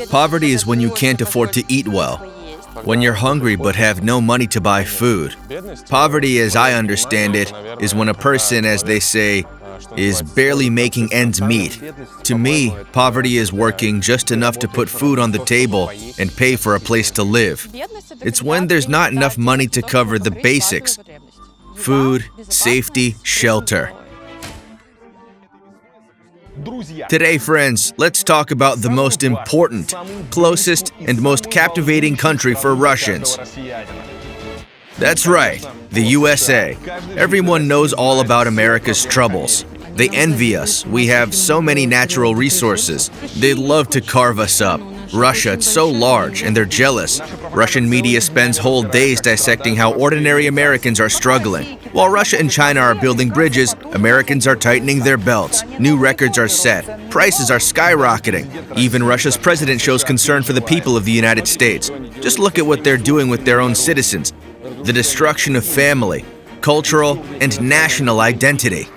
Poverty is when you can't afford to eat well, when you're hungry but have no money to buy food. Poverty, as I understand it, is when a person, as they say, is barely making ends meet. To me, poverty is working just enough to put food on the table and pay for a place to live. It's when there's not enough money to cover the basics: food, safety, shelter. Today, friends, let's talk about the most important, closest, and most captivating country for Russians. That's right, the USA. Everyone knows all about America's troubles. They envy us. We have so many natural resources. They'd love to carve us up. Russia, it's so large, and they're jealous. Russian media spends whole days dissecting how ordinary Americans are struggling. While Russia and China are building bridges, Americans are tightening their belts. New records are set. Prices are skyrocketing. Even Russia's president shows concern for the people of the United States. Just look at what they're doing with their own citizens. The destruction of family, cultural, and national identity.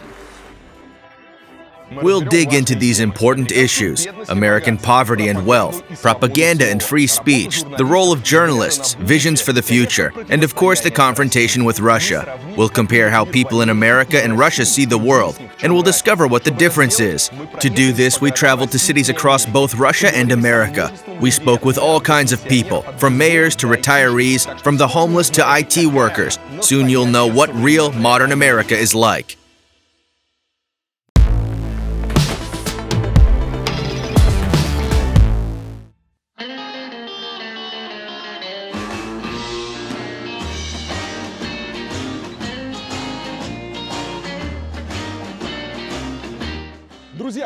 We'll dig into these important issues: American poverty and wealth, propaganda and free speech, the role of journalists, visions for the future, and of course the confrontation with Russia. We'll compare how people in America and Russia see the world, and we'll discover what the difference is. To do this, we traveled to cities across both Russia and America. We spoke with all kinds of people, from mayors to retirees, from the homeless to IT workers. Soon you'll know what real modern America is like.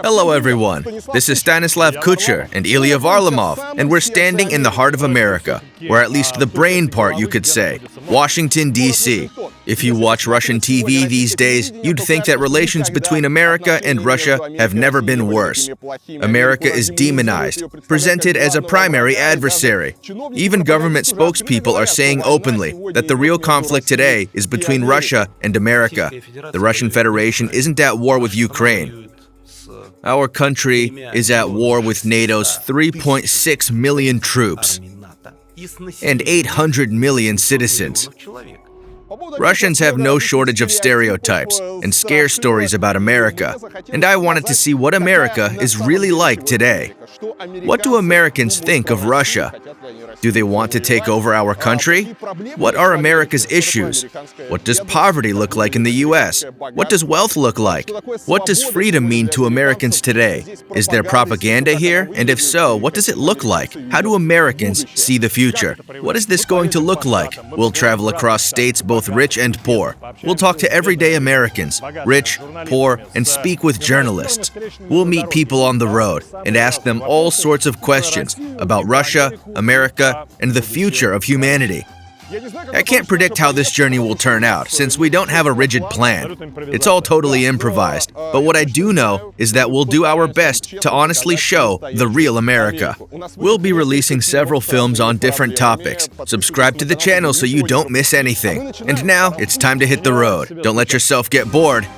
Hello everyone, this is Stanislav Kucher and Ilya Varlamov, and we're standing in the heart of America, or at least the brain part, you could say, Washington, D.C. If you watch Russian TV these days, you'd think that relations between America and Russia have never been worse. America is demonized, presented as a primary adversary. Even government spokespeople are saying openly that the real conflict today is between Russia and America. The Russian Federation isn't at war with Ukraine. Our country is at war with NATO's 3.6 million troops and 800 million citizens. Russians have no shortage of stereotypes and scare stories about America, and I wanted to see what America is really like today. What do Americans think of Russia? Do they want to take over our country? What are America's issues? What does poverty look like in the US? What does wealth look like? What does freedom mean to Americans today? Is there propaganda here? And if so, what does it look like? How do Americans see the future? What is this going to look like? We'll travel across states both rich and poor. We'll talk to everyday Americans, rich, poor, and speak with journalists. We'll meet people on the road and ask them all sorts of questions about Russia, America, and the future of humanity. I can't predict how this journey will turn out, since we don't have a rigid plan. It's all totally improvised. But what I do know is that we'll do our best to honestly show the real America. We'll be releasing several films on different topics. Subscribe to the channel so you don't miss anything. And now, it's time to hit the road. Don't let yourself get bored.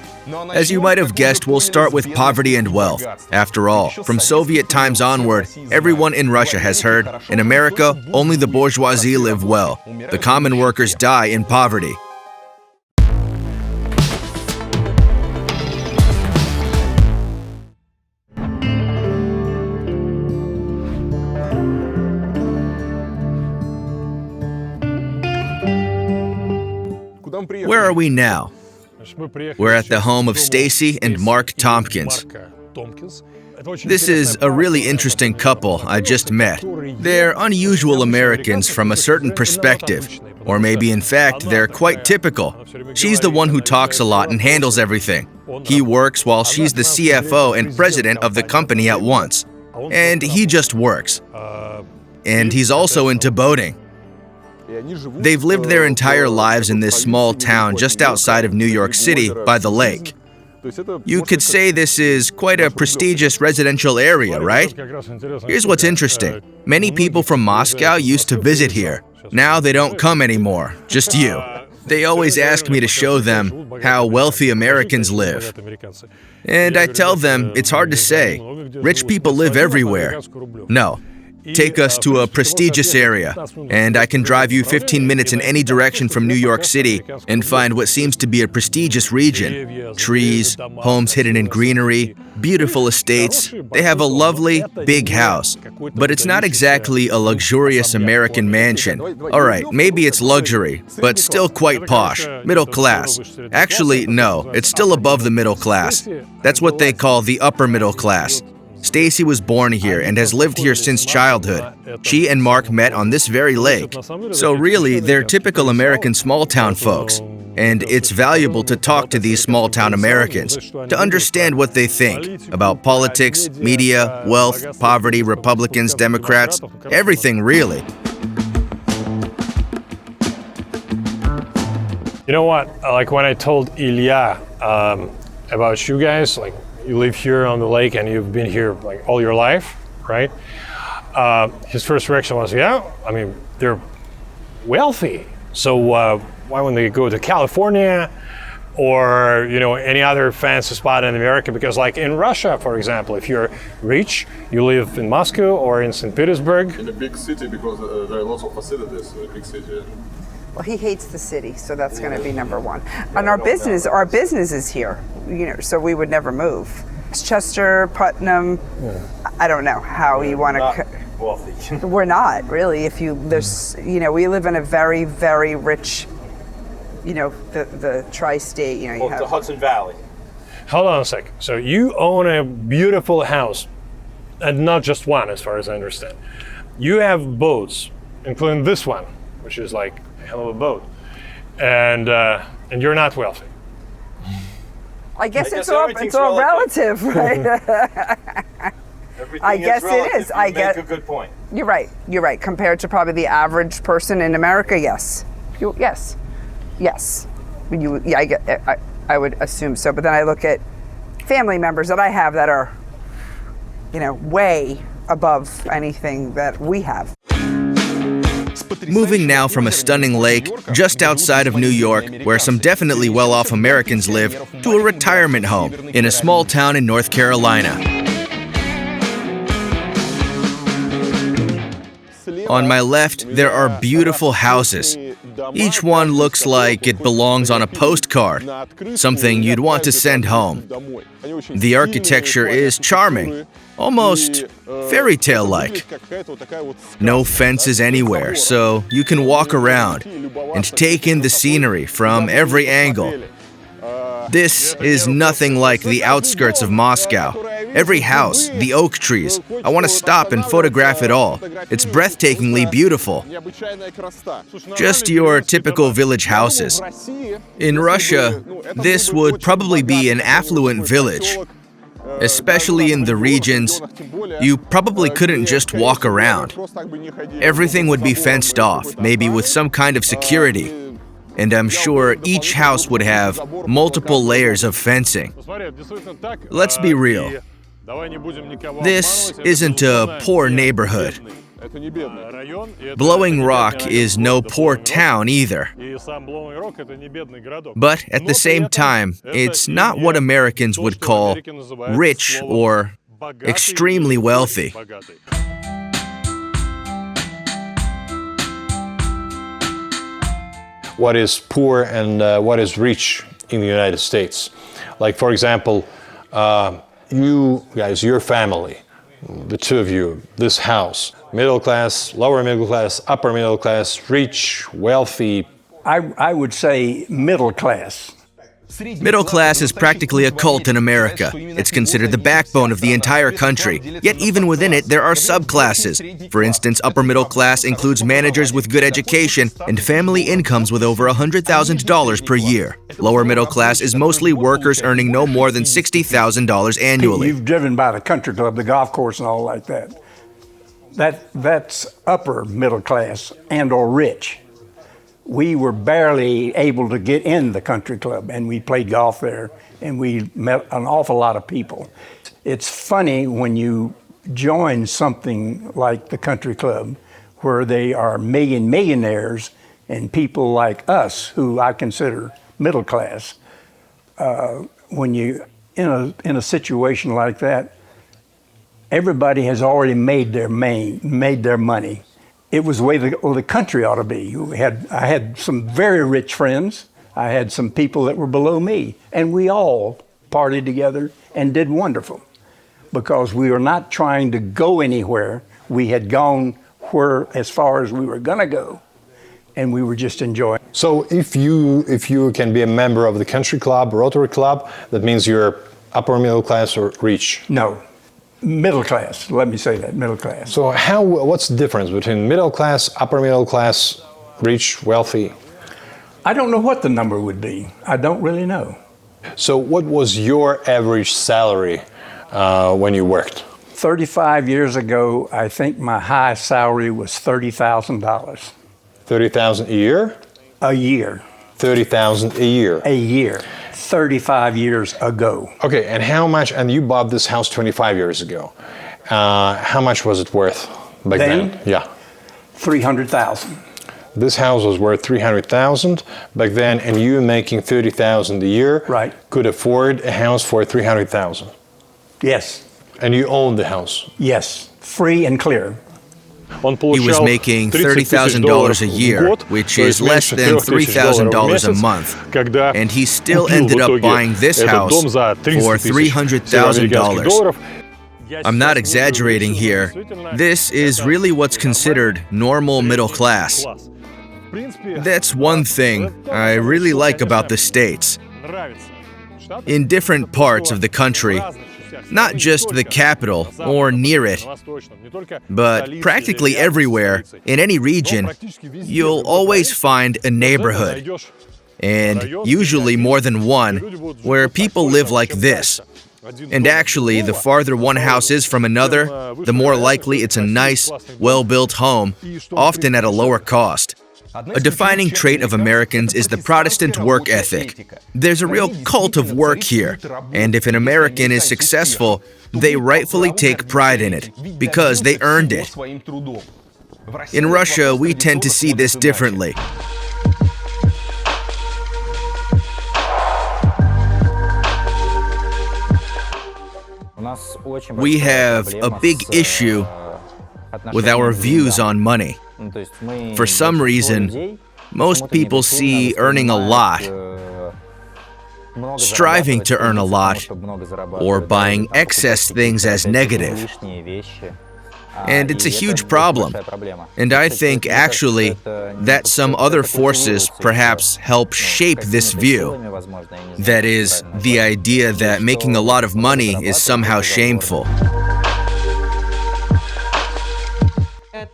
As you might have guessed, we'll start with poverty and wealth. After all, from Soviet times onward, everyone in Russia has heard, in America, only the bourgeoisie live well. The common workers die in poverty. Where are we now? We're at the home of Stacy and Mark Tompkins. This is a really interesting couple I just met. They're unusual Americans from a certain perspective, or maybe in fact they're quite typical. She's the one who talks a lot and handles everything. He works while she's the CFO and president of the company at once. And he just works. And he's also into boating. They've lived their entire lives in this small town just outside of New York City by the lake. You could say this is quite a prestigious residential area, right? Here's what's interesting. Many people from Moscow used to visit here. Now they don't come anymore, just you. They always ask me to show them how wealthy Americans live. And I tell them it's hard to say. Rich people live everywhere. No. take us to a prestigious area, and I can drive you 15 minutes in any direction from New York City and find what seems to be a prestigious region. Trees, homes hidden in greenery, beautiful estates. They have a lovely, big house. But it's not exactly a luxurious American mansion. All right, maybe it's luxury, but still quite posh, middle class. Actually, no, it's still above the middle class. That's what they call the upper middle class. Stacy was born here and has lived here since childhood. She and Mark met on this very lake. So really, they're typical American small-town folks. And it's valuable to talk to these small-town Americans, to understand what they think about politics, media, wealth, poverty, Republicans, Democrats, everything really. You know what, like when I told Ilya about you guys, like you live here on the lake and you've been here like all your life, right? His first reaction was, yeah, I mean, they're wealthy. So why wouldn't they go to California or, you know, any other fancy spot in America? Because like in Russia, for example, if you're rich, you live in Moscow or in St. Petersburg. In a big city because there are lots of facilities in a big city. Well, he hates the city, so that's going to be number one. And our business is here, you know, so we would never move. Chester, Putnam, I don't know how you want to. Wealthy. We're not really. If you you know, we live in a very, very rich, you know, the tri-state. You know, you have the Hudson Valley. Hold on a sec. So you own a beautiful house, and not just one, as far as I understand. You have boats, including this one, which is like a hell of a boat, and you're not wealthy. I guess it's all relative, right? I guess it is. I get a good point. You're right. You're right. Compared to probably the average person in America, yes. Yes. I would assume so. But then I look at family members that I have that are, you know, way above anything that we have. Moving now from a stunning lake just outside of New York, where some definitely well-off Americans live, to a retirement home in a small town in North Carolina. On my left, there are beautiful houses. Each one looks like it belongs on a postcard, something you'd want to send home. The architecture is charming, almost fairy tale-like. No fences anywhere, so you can walk around and take in the scenery from every angle. This is nothing like the outskirts of Moscow. Every house, the oak trees, I want to stop and photograph it all. It's breathtakingly beautiful. Just your typical village houses. In Russia, this would probably be an affluent village. Especially in the regions, you probably couldn't just walk around. Everything would be fenced off, maybe with some kind of security. And I'm sure each house would have multiple layers of fencing. Let's be real. This isn't a poor neighborhood. Blowing Rock is no poor town either. But at the same time, it's not what Americans would call rich or extremely wealthy. What is poor and what is rich in the United States? Like, for example, you guys, your family, the two of you, this house, middle class, lower middle class, upper middle class, rich, wealthy. I would say middle class. Middle class is practically a cult in America. It's considered the backbone of the entire country. Yet even within it, there are subclasses. For instance, upper middle class includes managers with good education and family incomes with over $100,000 per year. Lower middle class is mostly workers earning no more than $60,000 annually. You've driven by the country club, the golf course and all like that. That's upper middle class and or rich. We were barely able to get in the country club, and we played golf there, and we met an awful lot of people. It's funny when you join something like the country club, where they are millionaires and people like us, who I consider middle class. When you in a situation like that, Everybody has already made their money. It was the way the country ought to be. I had some very rich friends. I had some people that were below me, and we all partied together and did wonderful because we were not trying to go anywhere. We had gone as far as we were going to go, and we were just enjoying. So if you can be a member of the country club, Rotary Club, that means you're upper middle class or rich? No. Middle class, let me say that, middle class. So what's the difference between middle class, upper middle class, rich, wealthy? I don't know what the number would be. I don't really know. So what was your average salary when you worked? 35 years ago, I think my high salary was $30,000. $30,000 a year? A year. $30,000 a year? A year. 35 years ago. Okay, and how much, and you bought this house 25 years ago. How much was it worth back then? Yeah. $300,000. This house was worth $300,000 back then, and you making $30,000 a year, right, could afford a house for $300,000. Yes. And you owned the house? Yes, free and clear. He was making $30,000 a year, which is less than $3,000 a month, and he still ended up buying this house for $300,000. I'm not exaggerating here. This is really what's considered normal middle class. That's one thing I really like about the States. In different parts of the country, not just the capital or near it, but practically everywhere, in any region, you'll always find a neighborhood, and usually more than one, where people live like this. And actually, the farther one house is from another, the more likely it's a nice, well-built home, often at a lower cost. A defining trait of Americans is the Protestant work ethic. There's a real cult of work here, and if an American is successful, they rightfully take pride in it, because they earned it. In Russia, we tend to see this differently. We have a big issue with our views on money. For some reason, most people see earning a lot, striving to earn a lot, or buying excess things as negative. And it's a huge problem. And I think, actually, that some other forces perhaps help shape this view. That is, the idea that making a lot of money is somehow shameful.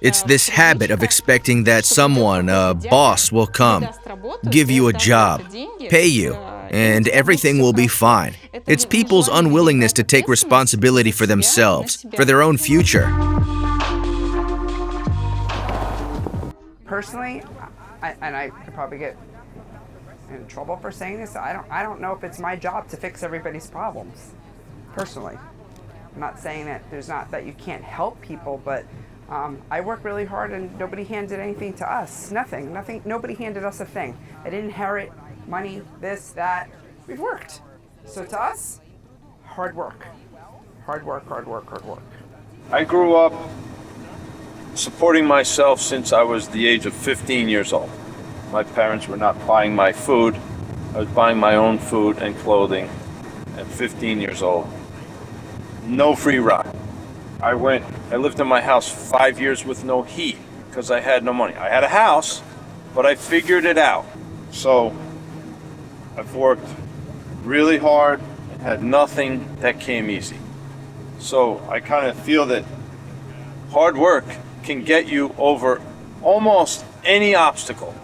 It's this habit of expecting that someone, a boss, will come, give you a job, pay you, and everything will be fine. It's people's unwillingness to take responsibility for themselves, for their own future. Personally, I could probably get in trouble for saying this, I don't know if it's my job to fix everybody's problems, personally. I'm not saying that you can't help people, but I work really hard and nobody handed anything to us. Nothing, nobody handed us a thing. I didn't inherit money, this, that. We've worked. So to us, hard work. Hard work, hard work, hard work. I grew up supporting myself since I was the age of 15 years old. My parents were not buying my food. I was buying my own food and clothing at 15 years old. No free ride. I lived in my house 5 years with no heat because I had no money. I had a house, but I figured it out. So I've worked really hard and had nothing that came easy. So I kind of feel that hard work can get you over almost any obstacle.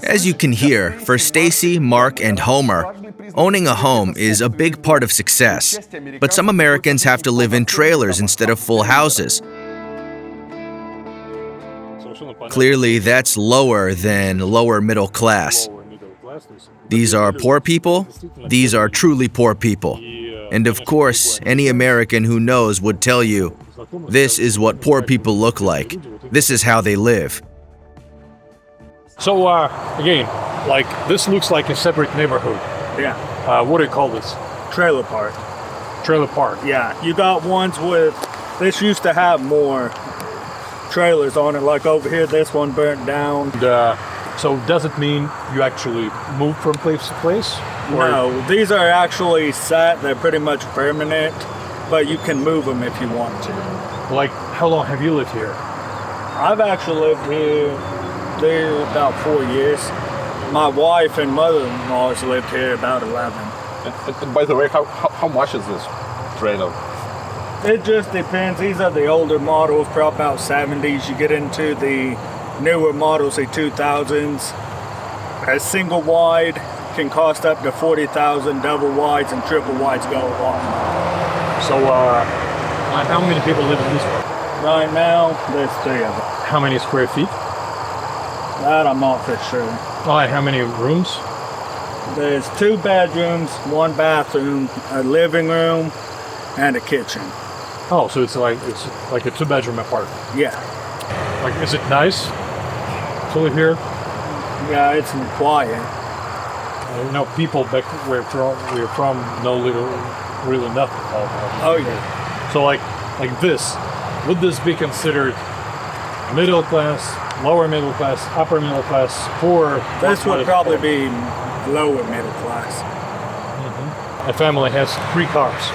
As you can hear, for Stacy, Mark, and Homer, owning a home is a big part of success. But some Americans have to live in trailers instead of full houses. Clearly, that's lower than lower middle class. These are poor people. These are truly poor people. And of course, any American who knows would tell you, this is what poor people look like. This is how they live. So again, like this looks like a separate neighborhood. Yeah. What do you call this? Trailer park. trailer park. Yeah, you got ones with, this used to have more trailers on it, like over here, this one burnt down. So does it mean you actually move from place to place? Or- No, these are actually set, they're pretty much permanent, but you can move them if you want to. Like, how long have you lived here? I've actually lived here about 4 years. My wife and mother-in-law has lived here about 11. And by the way, how much is this trailer? It just depends. These are the older models, probably about 70s. You get into the newer models, the 2000s. A single wide can cost up to 40,000. Double wides and triple wides go a lot more. So, how many people live in this one? Right now, there's 3 of them. How many square feet? That I'm not for sure. Oh, and how many rooms? There's 2 bedrooms, 1 bathroom, a living room, and a kitchen. Oh, so it's like a 2-bedroom apartment. Yeah. Like, is it nice to live here? Yeah, it's quiet. You know, people back where we're from know really nothing about Oh yeah. So like this, would this be considered middle class, lower middle class, upper middle class, poor? This would probably be lower middle class. A family has 3 cars.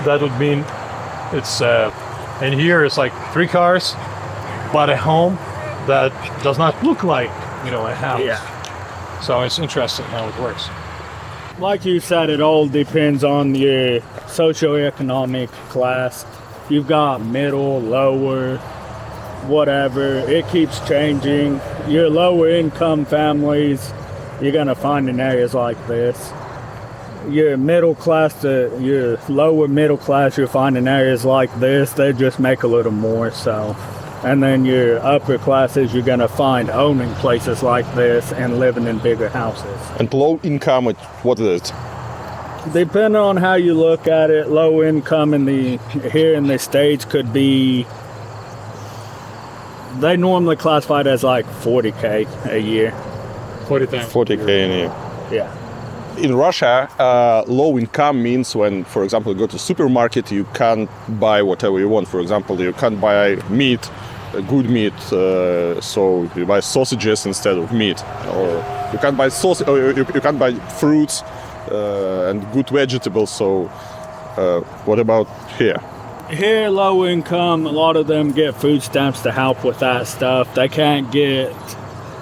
That would mean it's and here it's like 3 cars, but a home that does not look like, you know, a house. Yeah. So it's interesting how it works. Like you said, it all depends on your socioeconomic class. You've got middle, lower, whatever. It keeps changing. Your lower income families, you're gonna find in areas like this. Your middle class to your lower middle class, you'll find in areas like this. They just make a little more, so. And then your upper classes, you're gonna find owning places like this and living in bigger houses. And low income, what is it? Depending on how you look at it, low income here in the States could be, they normally classify it as like 40K a year. 40K a year. Yeah. In Russia, low income means when, for example, you go to supermarket, you can't buy whatever you want. For example, you can't buy meat, good meat, so you buy sausages instead of meat, or you can't buy or you can't buy fruits and good vegetables. So, what about here? Here, low income, a lot of them get food stamps to help with that stuff. They can't get.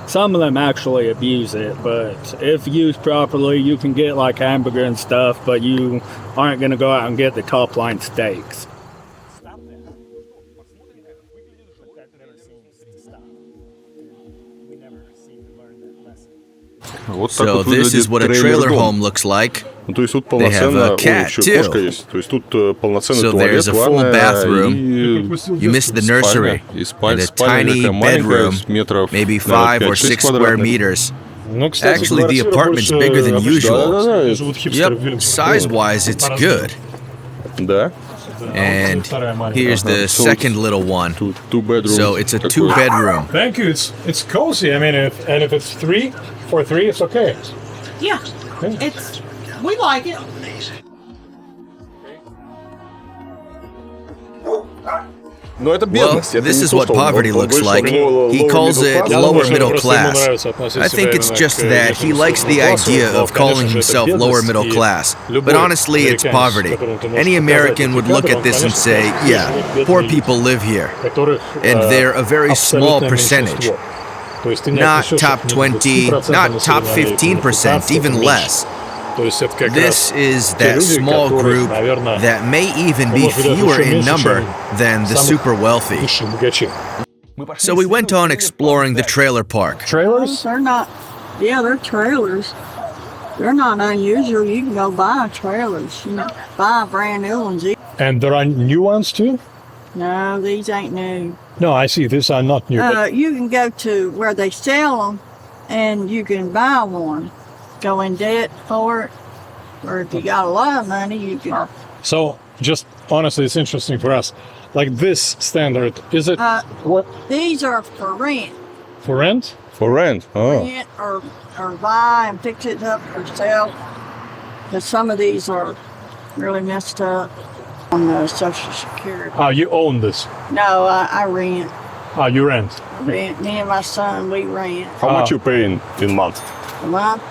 Some of them actually abuse it, but if used properly, you can get like hamburger and stuff, but you aren't going to go out and get the top line steaks. So this is what a trailer home looks like. They have a cat too. So there's a full bathroom. You missed the nursery and a tiny bedroom, maybe 5 or 6 square meters. Actually, the apartment's bigger than usual. Yep, size-wise, it's good. And here's the second little one. So it's a 2-bedroom. Thank you. It's cozy. I mean, if it's 3 for 3, it's okay. Yeah, we like it. Well, this is what poverty looks like. He calls it lower middle class. I think it's just that he likes the idea of calling himself lower middle class. But honestly, it's poverty. Any American would look at this and say, yeah, poor people live here. And they're a very small percentage. Not top 20, not top 15%, even less. This is that small group that may even be fewer in number than the super wealthy. So we went on exploring the trailer park. Trailers? They're not, yeah, they're trailers. They're not unusual. You can go buy trailers, buy brand new ones. And there are new ones too? No, these ain't new. No, I see. These are not new. You can go to where they sell them and you can buy one. Go in debt for it, or if you got a lot of money, you can. So, just honestly, it's interesting for us. Like this standard, is it what? These are for rent. For rent? For rent. Oh. Rent or buy and fix it up for sale. Because some of these are really messed up on the Social Security. Oh, you own this? No, I rent. Oh, you rent? Rent. Me and my son, we rent. How much you pay in month? A month,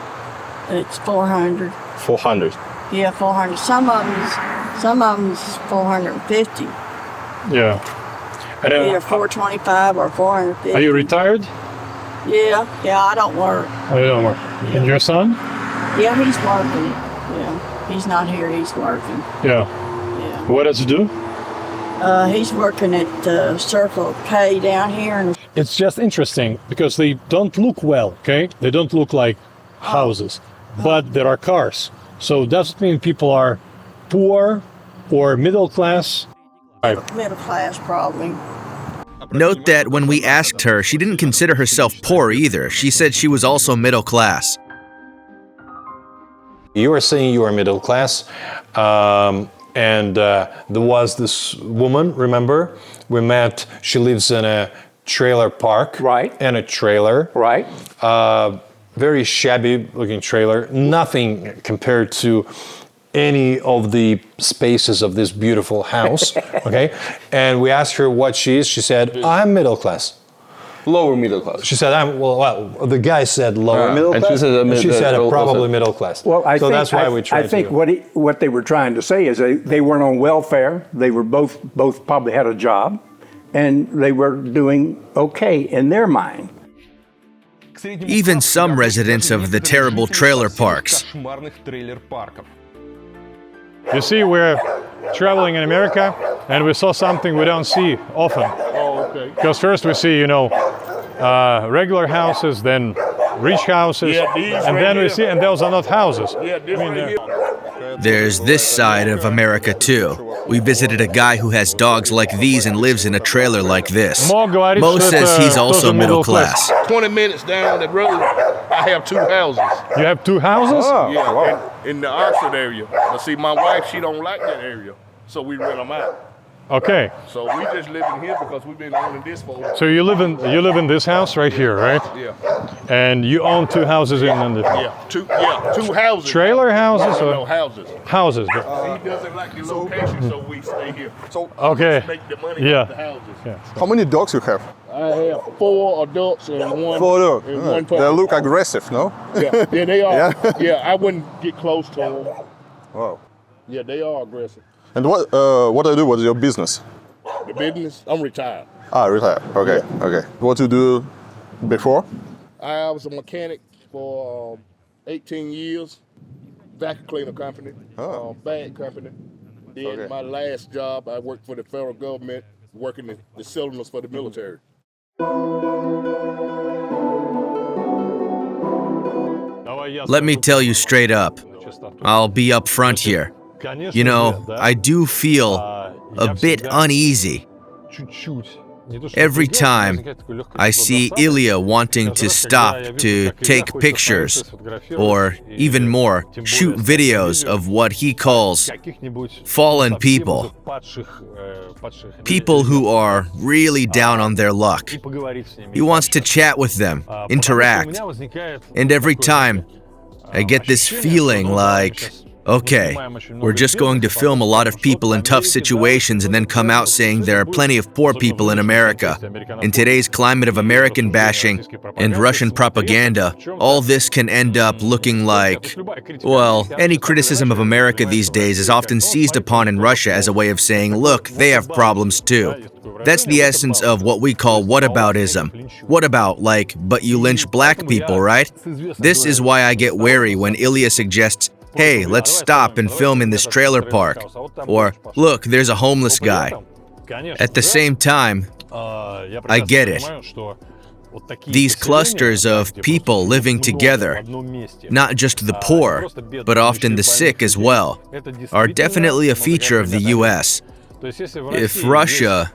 it's 400. 400. Yeah, 400. Some of them's 450. Yeah. And, Either 425 or 450. are you retired? Yeah, I don't work. Oh, you don't work. And your son? Yeah, he's working. Yeah, he's not here. He's working. Yeah. Yeah. What does he do? He's working at the Circle K down here. And It's just interesting because they don't look well, okay? They don't look like houses, but there are cars. So does it mean people are poor or middle class? middle class, probably. Note that when we asked her, she didn't consider herself poor either. She said she was also middle class. You were saying you were middle class, and there was this woman, remember? We met, she lives in a trailer park. Right. And a trailer. Right. Very shabby looking trailer, nothing compared to any of the spaces of this beautiful house, okay? And we asked her what she is. She said, I'm middle class. Lower middle class. She said, well, the guy said lower middle and class. she said, Probably middle class. Well, I so think, that's why we tried I think to. what they were trying to say is they weren't on welfare. They were both probably had a job, and they were doing okay in their mind. Even some residents of the terrible trailer parks. You see, we're traveling in America and we saw something we don't see often. Oh, okay. Because first we see, regular houses, then rich houses, and then we see, and those are not houses. There's this side of America too. We visited a guy who has dogs like these and lives in a trailer like this. Mo says he's also middle class. 20 minutes down the road, I have two houses. You have two houses? Yeah, wow. in the Oxford area. But see, my wife, she don't like that area, so we rent them out. Okay. So we just live in here because we've been owning this for. So you live in this house right here, right? Yeah. And you own two houses in the Two houses. Trailer houses or no houses. Houses. He doesn't like the location, so we stay here. So Okay. we make the money Yeah. off the houses. Yeah. How many dogs you have? I have 4 adults and one. 4 dogs. And one puppy. They look aggressive, no? Yeah, they are. Yeah, I wouldn't get close to them. Wow. Yeah, they are aggressive. And what do you do? What's your business? The business, I'm retired. Ah, retired. Okay, okay. What you do before? I was a mechanic for 18 years, vacuum cleaner company, bag company. Then my last job, I worked for the federal government, working the cylinders for the military. Let me tell you straight up. I'll be up front here. I do feel a bit uneasy every time I see Ilya wanting to stop to take pictures, or even more, shoot videos of what he calls fallen people. People who are really down on their luck. He wants to chat with them, interact. And every time I get this feeling like, okay, we're just going to film a lot of people in tough situations and then come out saying there are plenty of poor people in America. In today's climate of American bashing and Russian propaganda, all this can end up looking like, well, any criticism of America these days is often seized upon in Russia as a way of saying, look, they have problems too. That's the essence of what we call whataboutism. What about, like, but you lynch black people, right? This is why I get wary when Ilya suggests, hey, let's stop and film in this trailer park. Or, look, there's a homeless guy. At the same time, I get it. These clusters of people living together, not just the poor, but often the sick as well, are definitely a feature of the US. If Russia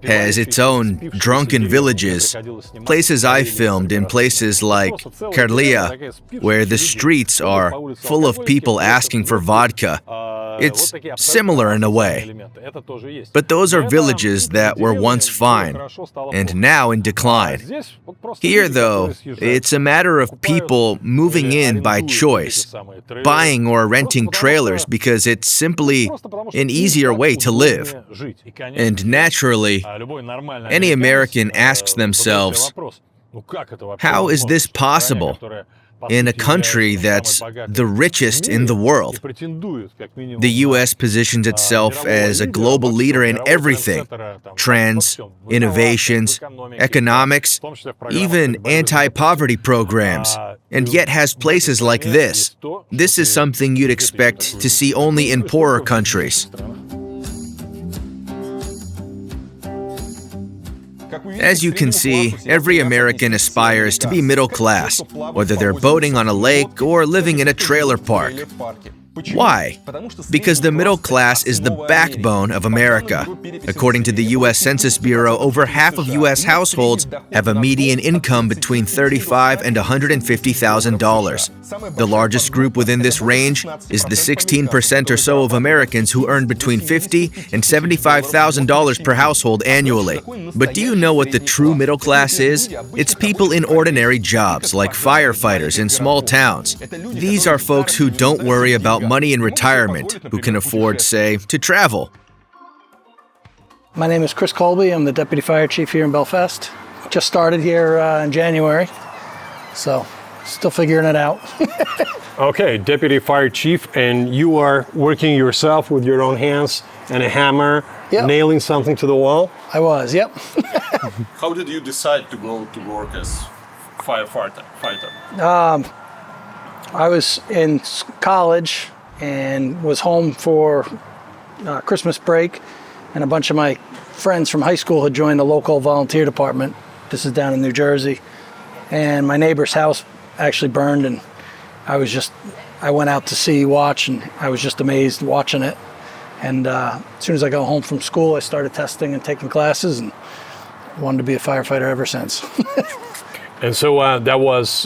has its own drunken villages, places I filmed in places like Karlia, where the streets are full of people asking for vodka, It's similar in a way. But those are villages that were once fine and now in decline. Here, though, it's a matter of people moving in by choice, buying or renting trailers because it's simply an easier way to live. And naturally, any American asks themselves, how is this possible in a country that's the richest in the world? The U.S. positions itself as a global leader in everything: trends, innovations, economics, even anti-poverty programs, and yet has places like this. This is something you'd expect to see only in poorer countries. As you can see, every American aspires to be middle class, whether they're boating on a lake or living in a trailer park. Why? Because the middle class is the backbone of America. According to the U.S. Census Bureau, over half of U.S. households have a median income between $35,000 and $150,000. The largest group within this range is the 16% or so of Americans who earn between $50,000 and $75,000 per household annually. But do you know what the true middle class is? It's people in ordinary jobs, like firefighters in small towns. These are folks who don't worry about money in retirement, who can afford, say, to travel. My name is Chris Colby. I'm the Deputy Fire Chief here in Belfast. Just started here in January, so still figuring it out. Okay, Deputy Fire Chief, and you are working yourself with your own hands and a hammer, nailing something to the wall? I was, yep. How did you decide to go to work as firefighter? I was in college and was home for Christmas break, and a bunch of my friends from high school had joined the local volunteer department. This is down in New Jersey, and my neighbor's house actually burned, and I went out to watch, and I was just amazed watching it. And as soon as I got home from school, I started testing and taking classes, and wanted to be a firefighter ever since. And so that was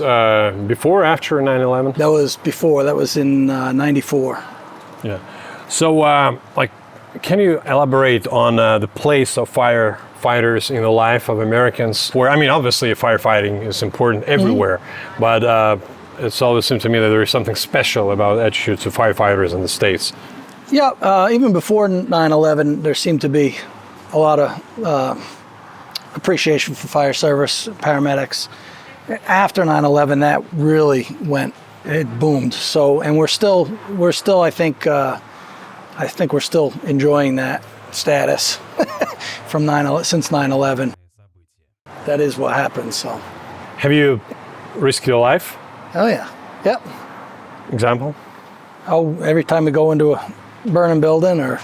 before or after 9/11? That was before. That was in 94. Yeah. So, can you elaborate on the place of firefighters in the life of Americans? Where, I mean, obviously firefighting is important everywhere, but it's always seemed to me that there is something special about attitudes of firefighters in the States. Yeah, even before 9/11, there seemed to be a lot of appreciation for fire service, paramedics. After 9/11, that really it boomed. So, and we're still, I think we're still enjoying that status since 9/11. That is what happened. So, have you risked your life? Oh yeah, yep. Example? Oh, every time we go into a burning building or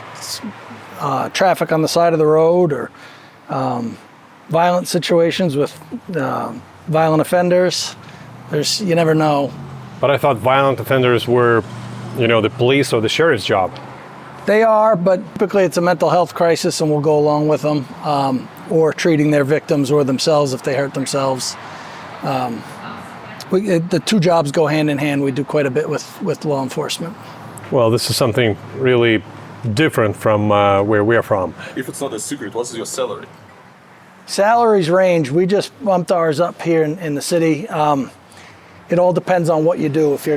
traffic on the side of the road or violent situations with violent offenders. You never know. But I thought violent offenders were, the police or the sheriff's job. They are, but typically it's a mental health crisis, and we'll go along with them, or treating their victims or themselves if they hurt themselves. The two jobs go hand in hand. We do quite a bit with law enforcement. Well, this is something really different from where we are from. If it's not a secret, what's your salary? Salaries range. We just bumped ours up here in the city. It all depends on what you do. If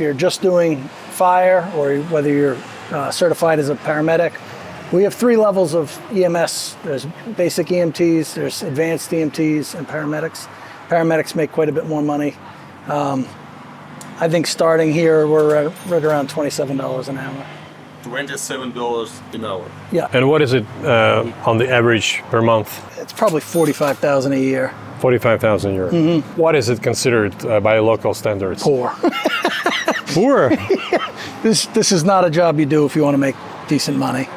you're just doing fire, or whether you're certified as a paramedic. We have 3 levels of EMS. There's basic EMTs, there's advanced EMTs, and paramedics. Paramedics make quite a bit more money. I think starting here, we're right around $27 an hour. $27 an hour. Yeah. And what is it on the average per month? It's probably $45,000 a year. $45,000 a year. Mm-hmm. What is it considered by local standards? Poor. Poor. This is not a job you do if you want to make decent money.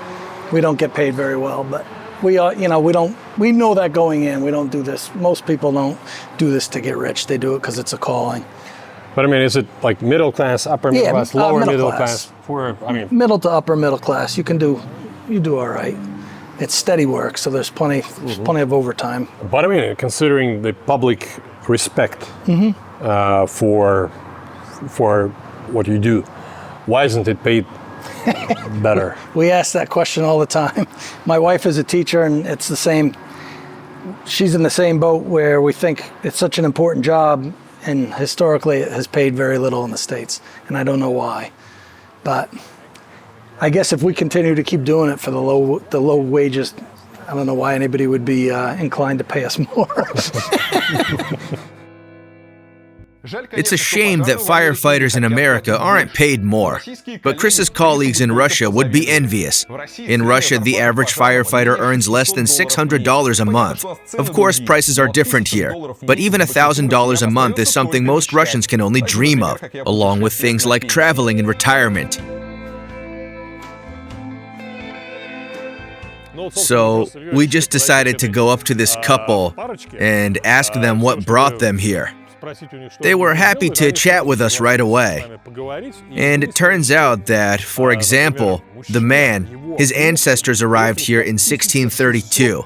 We don't get paid very well, but we know that going in. We don't do this. Most people don't do this to get rich. They do it because it's a calling. But I mean, is it like middle class, upper middle class, lower middle class? Middle to upper middle class. You do all right. It's steady work, so there's plenty of overtime. But I mean, considering the public respect for what you do, why isn't it paid better? We ask that question all the time. My wife is a teacher, and it's the same. She's in the same boat where we think it's such an important job, and historically it has paid very little in the States, and I don't know why. But I guess if we continue to keep doing it for the low wages, I don't know why anybody would be inclined to pay us more. It's a shame that firefighters in America aren't paid more, but Chris's colleagues in Russia would be envious. In Russia, the average firefighter earns less than $600 a month. Of course, prices are different here, but even $1,000 a month is something most Russians can only dream of, along with things like traveling and retirement. So we just decided to go up to this couple and ask them what brought them here. They were happy to chat with us right away. And it turns out that, for example, the man, his ancestors arrived here in 1632.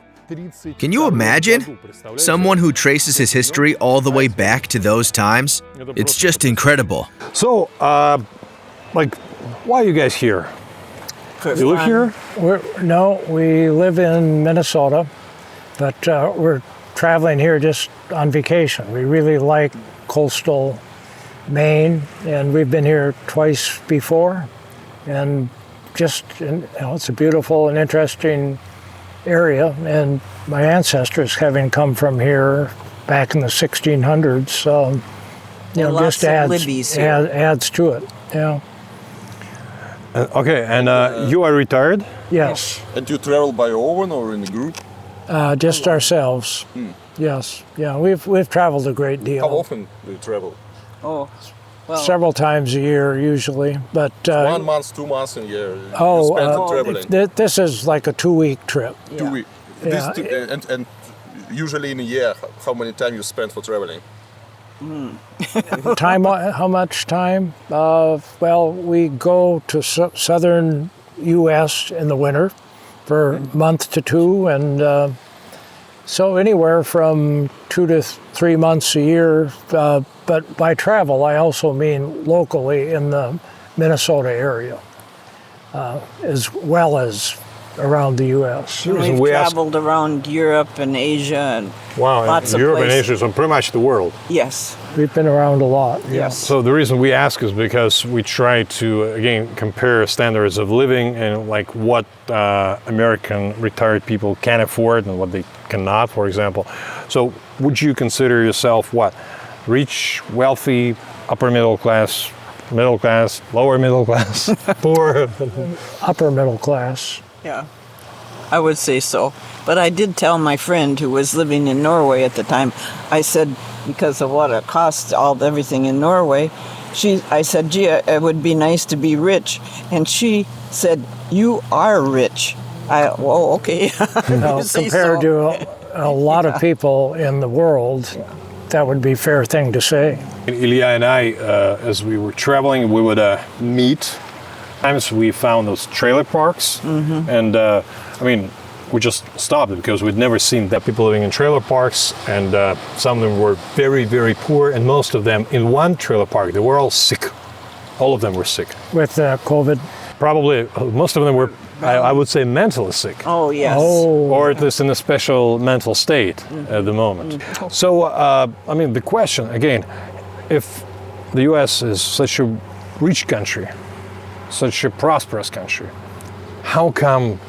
Can you imagine? Someone who traces his history all the way back to those times? It's just incredible. So, why are you guys here? You live here? No, we live in Minnesota, but we're traveling here just on vacation. We really like coastal Maine, and we've been here twice before, and just, it's a beautiful and interesting area, and my ancestors having come from here back in the 1600s, just adds to it. Yeah. Okay, and you are retired? Yes. And you travel by your own or in a group? Just ourselves. Yes. Yeah, we've traveled a great deal. How often do you travel? Oh, well, several times a year usually, but 1 month, 2 months a year. You spend traveling. This is like a 2-week trip. 2 weeks. Yeah. And usually in a year, how many time you spend for traveling? Time? How much time? Well, we go to southern U.S. in the winter for a month to 2, and so anywhere from 2 to 3 months a year. But by travel, I also mean locally in the Minnesota area, as well as around the U.S. We've traveled around Europe and Asia and lots of Europe places. and Asia, so pretty much the world. Yes. We've been around a lot. Yes. So the reason we ask is because we try to, again, compare standards of living and like what American retired people can afford and what they cannot, for example. So would you consider yourself what? Rich, wealthy, upper middle class, lower middle class, poor? Upper middle class. Yeah, I would say so. But I did tell my friend who was living in Norway at the time, I said, because of what it costs, everything in Norway, I said, gee, it would be nice to be rich. And she said, you are rich. Well, okay. Compared to a lot of people in the world, that would be a fair thing to say. Ilya and I, as we were traveling, we would meet. Times we found those trailer parks, and we just stopped because we'd never seen that people living in trailer parks, and some of them were very, very poor, and most of them in one trailer park, they were all sick. All of them were sick. With COVID? Probably, most of them were, I would say, mentally sick. Oh, yes. Or at least in a special mental state at the moment. So, the question, again, if the U.S. is such a rich country, such a prosperous country, how come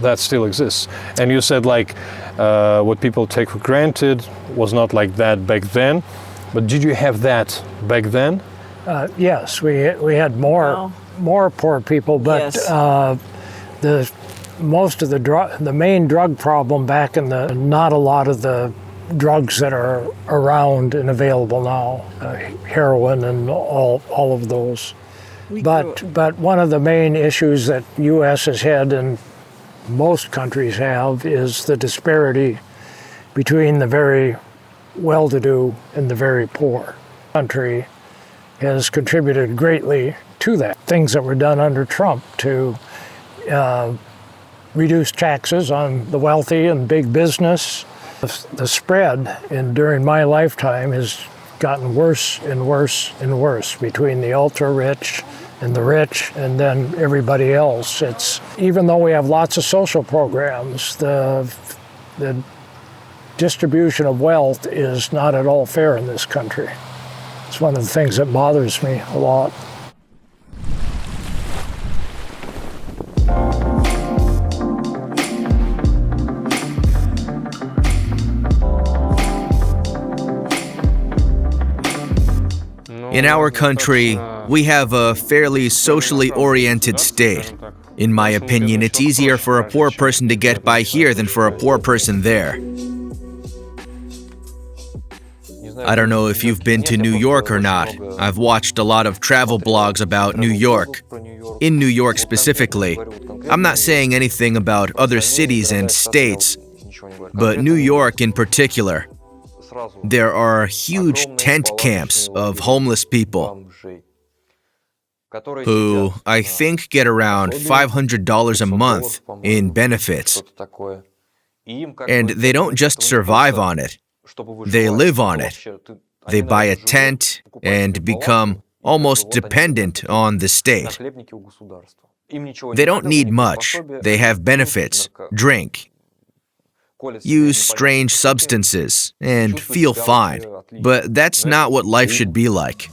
that still exists? And you said what people take for granted was not like that back then, but did you have that back then? Yes, we had more poor people, but yes. The main drug problem back in not a lot of the drugs that are around and available now, heroin and all of those. But one of the main issues that U.S. has had and most countries have is the disparity between the very well-to-do and the very poor. The country has contributed greatly to that. Things that were done under Trump to reduce taxes on the wealthy and big business. The spread during my lifetime has gotten worse and worse and worse between the ultra-rich and the rich, and then everybody else. It's even though we have lots of social programs, the distribution of wealth is not at all fair in this country. It's one of the things that bothers me a lot. In our country, we have a fairly socially oriented state. In my opinion, it's easier for a poor person to get by here than for a poor person there. I don't know if you've been to New York or not. I've watched a lot of travel blogs about New York. In New York specifically, I'm not saying anything about other cities and states, but New York in particular. There are huge tent camps of homeless people who I think get around $500 a month in benefits. And they don't just survive on it, they live on it. They buy a tent and become almost dependent on the state. They don't need much. They have benefits, drink, use strange substances, and feel fine. But that's not what life should be like.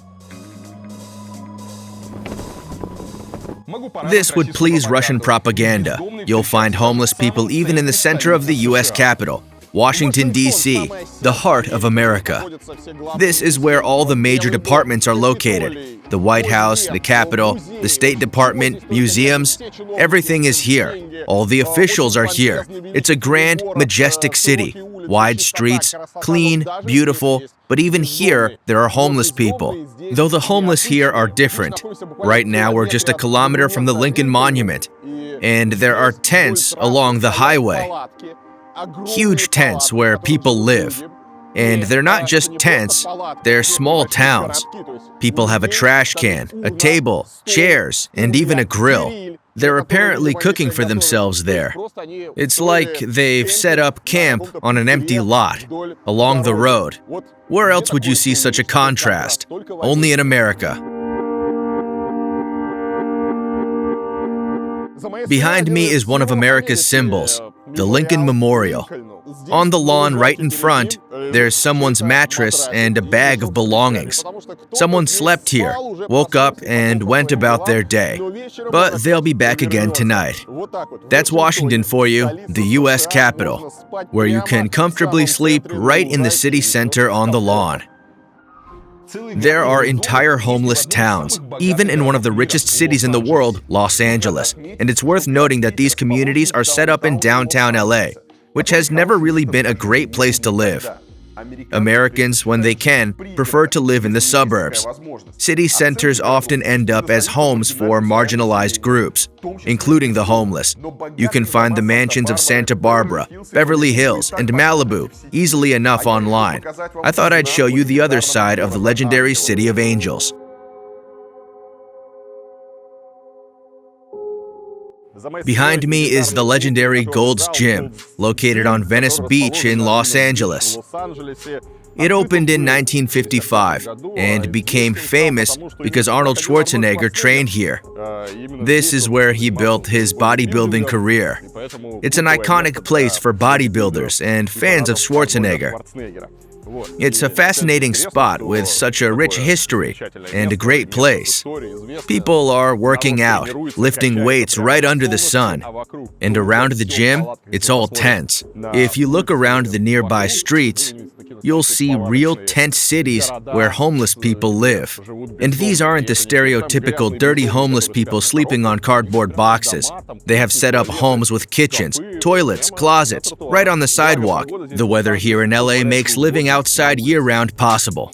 This would please Russian propaganda. You'll find homeless people even in the center of the US Capitol, Washington, D.C., the heart of America. This is where all the major departments are located. The White House, the Capitol, the State Department, museums, everything is here. All the officials are here. It's a grand, majestic city. Wide streets, clean, beautiful, but even here, there are homeless people. Though the homeless here are different. Right now, we're just a kilometer from the Lincoln Monument, and there are tents along the highway. Huge tents where people live. And they're not just tents, they're small towns. People have a trash can, a table, chairs, and even a grill. They're apparently cooking for themselves there. It's like they've set up camp on an empty lot, along the road. Where else would you see such a contrast? Only in America. Behind me is one of America's symbols, the Lincoln Memorial. On the lawn right in front, there's someone's mattress and a bag of belongings. Someone slept here, woke up, and went about their day. But they'll be back again tonight. That's Washington for you, the US Capitol, where you can comfortably sleep right in the city center on the lawn. There are entire homeless towns, even in one of the richest cities in the world, Los Angeles. And it's worth noting that these communities are set up in downtown LA, which has never really been a great place to live. Americans, when they can, prefer to live in the suburbs. City centers often end up as homes for marginalized groups, including the homeless. You can find the mansions of Santa Barbara, Beverly Hills, and Malibu easily enough online. I thought I'd show you the other side of the legendary City of Angels. Behind me is the legendary Gold's Gym, located on Venice Beach in Los Angeles. It opened in 1955 and became famous because Arnold Schwarzenegger trained here. This is where he built his bodybuilding career. It's an iconic place for bodybuilders and fans of Schwarzenegger. It's a fascinating spot with such a rich history and a great place. People are working out, lifting weights right under the sun. And around the gym, it's all tents. If you look around the nearby streets, you'll see real tent cities where homeless people live. And these aren't the stereotypical dirty homeless people sleeping on cardboard boxes. They have set up homes with kitchens, toilets, closets, right on the sidewalk. The weather here in LA makes living outside year-round possible.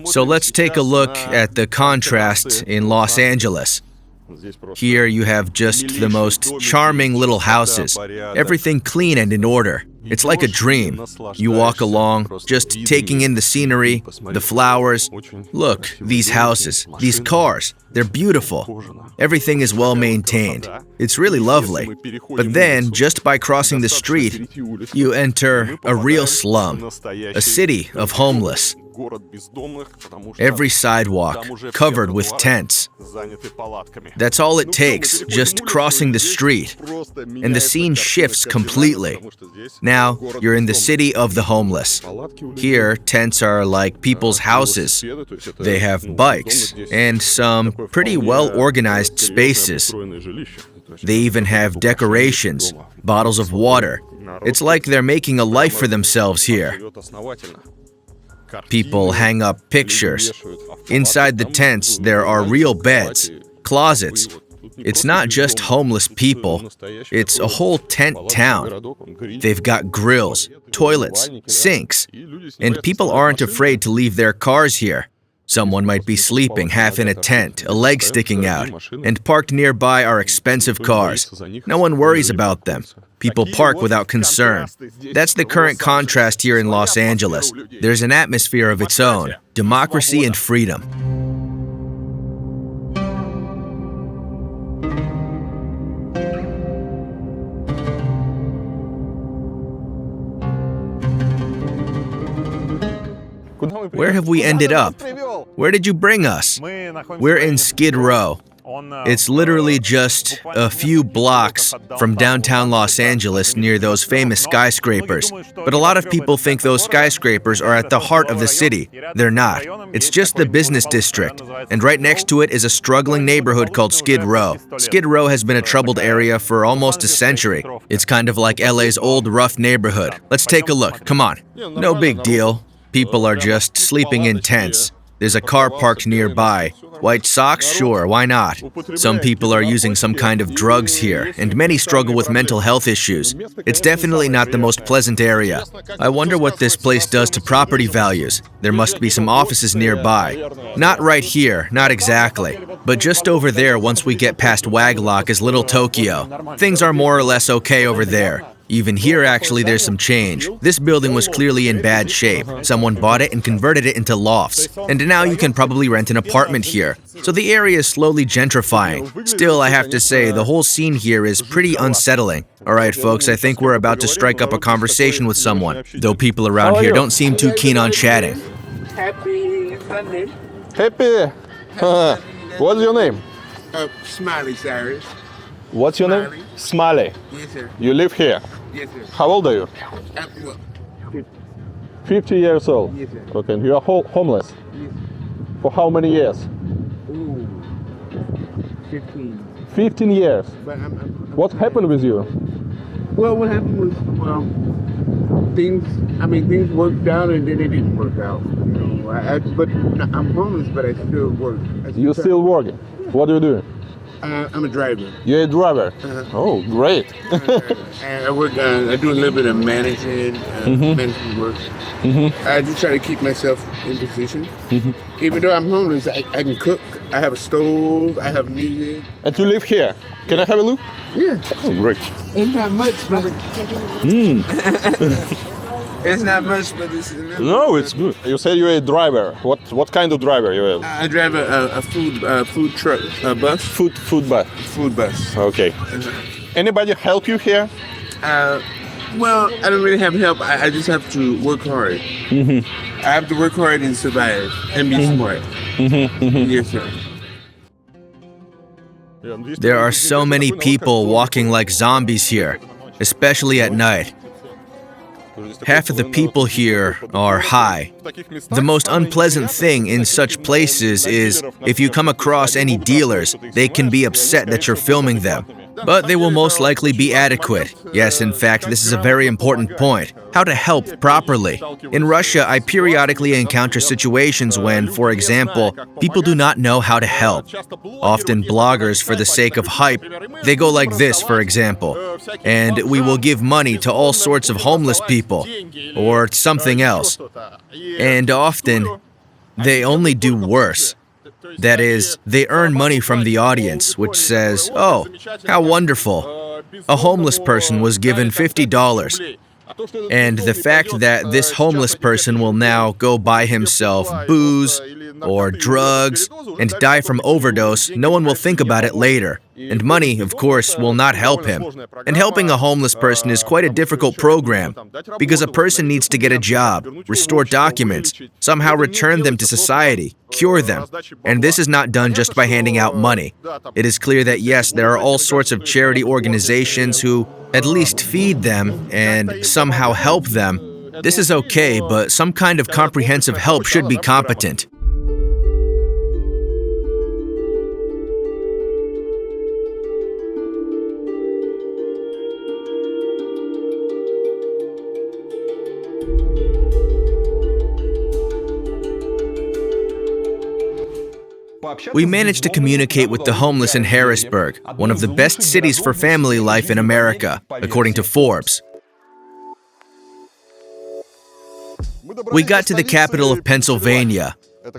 So let's take a look at the contrasts in Los Angeles. Here you have just the most charming little houses, everything clean and in order. It's like a dream. You walk along, just taking in the scenery, the flowers. Look, these houses, these cars, they're beautiful. Everything is well maintained. It's really lovely. But then, just by crossing the street, you enter a real slum, a city of homeless. Every sidewalk covered with tents. That's all it takes, just crossing the street. And the scene shifts completely. Now, you're in the city of the homeless. Here, tents are like people's houses. They have bikes and some pretty well-organized spaces. They even have decorations, bottles of water. It's like they're making a life for themselves here. People hang up pictures. Inside the tents, there are real beds, closets. It's not just homeless people. It's a whole tent town. They've got grills, toilets, sinks. And people aren't afraid to leave their cars here. Someone might be sleeping half in a tent, a leg sticking out, and parked nearby are expensive cars. No one worries about them. People park without concern. That's the current contrast here in Los Angeles. There's an atmosphere of its own, democracy and freedom. Where have we ended up? Where did you bring us? We're in Skid Row. It's literally just a few blocks from downtown Los Angeles near those famous skyscrapers. But a lot of people think those skyscrapers are at the heart of the city. They're not. It's just the business district. And right next to it is a struggling neighborhood called Skid Row. Skid Row has been a troubled area for almost a century. It's kind of like LA's old rough neighborhood. Let's take a look. Come on. No big deal. People are just sleeping in tents. There's a car parked nearby. White socks? Sure, why not? Some people are using some kind of drugs here, and many struggle with mental health issues. It's definitely not the most pleasant area. I wonder what this place does to property values. There must be some offices nearby. Not right here, not exactly. But just over there, once we get past Waglock, is Little Tokyo. Things are more or less okay over there. Even here, actually, there's some change. This building was clearly in bad shape. Someone bought it and converted it into lofts. And now you can probably rent an apartment here. So the area is slowly gentrifying. Still, I have to say, the whole scene here is pretty unsettling. All right, folks, I think we're about to strike up a conversation with someone. Though people around here don't seem too keen on chatting. Happy Sunday. Happy. What's your name? Smiley Cyrus. What's your name? Smiley. Yes, sir. You live here? Yes, sir. How old are you? 50 years old. Yes, sir. Okay, and you are homeless? Yes. For how many years? Ooh, 15. 15 years. But I'm What happened with you? well, what happened was, things worked out and then it didn't work out. You know, but I'm homeless, but I still work. You still working? What do you do? I'm a driver. You're a driver? Oh, great. And I work. I do a little bit of management work. I just try to keep myself in position. Even though I'm homeless, I can cook. I have a stove. I have music. And you live here? Can I have a look? Yeah. Oh, great. It's not much, but it's not much, but it's enough. No, it's good. You said you're a driver. What kind of driver you are? I drive a food truck, a bus. Food bus. Food bus. Okay. Anybody help you here? Well, I don't really have help. I just have to work hard. I have to work hard and survive and be smart. Yes, sir. There are so many people walking like zombies here, especially at night. Half of the people here are high. The most unpleasant thing in such places is if you come across any dealers, they can be upset that you're filming them. But they will most likely be adequate. Yes, in fact, this is a very important point. How to help properly. In Russia, I periodically encounter situations when, for example, people do not know how to help. Often bloggers, for the sake of hype, they go like this, for example, and we will give money to all sorts of homeless people, or something else. And often, they only do worse. That is, they earn money from the audience, which says, "Oh, how wonderful. A homeless person was given $50. And the fact that this homeless person will now go buy himself booze or drugs and die from overdose, no one will think about it later. And money, of course, will not help him. And helping a homeless person is quite a difficult program because a person needs to get a job, restore documents, somehow return them to society, cure them. And this is not done just by handing out money. It is clear that yes, there are all sorts of charity organizations who at least feed them and somehow help them. This is okay, but some kind of comprehensive help should be competent. We managed to communicate with the homeless in Harrisburg, one of the best cities for family life in America, according to Forbes. We got to the capital of Pennsylvania.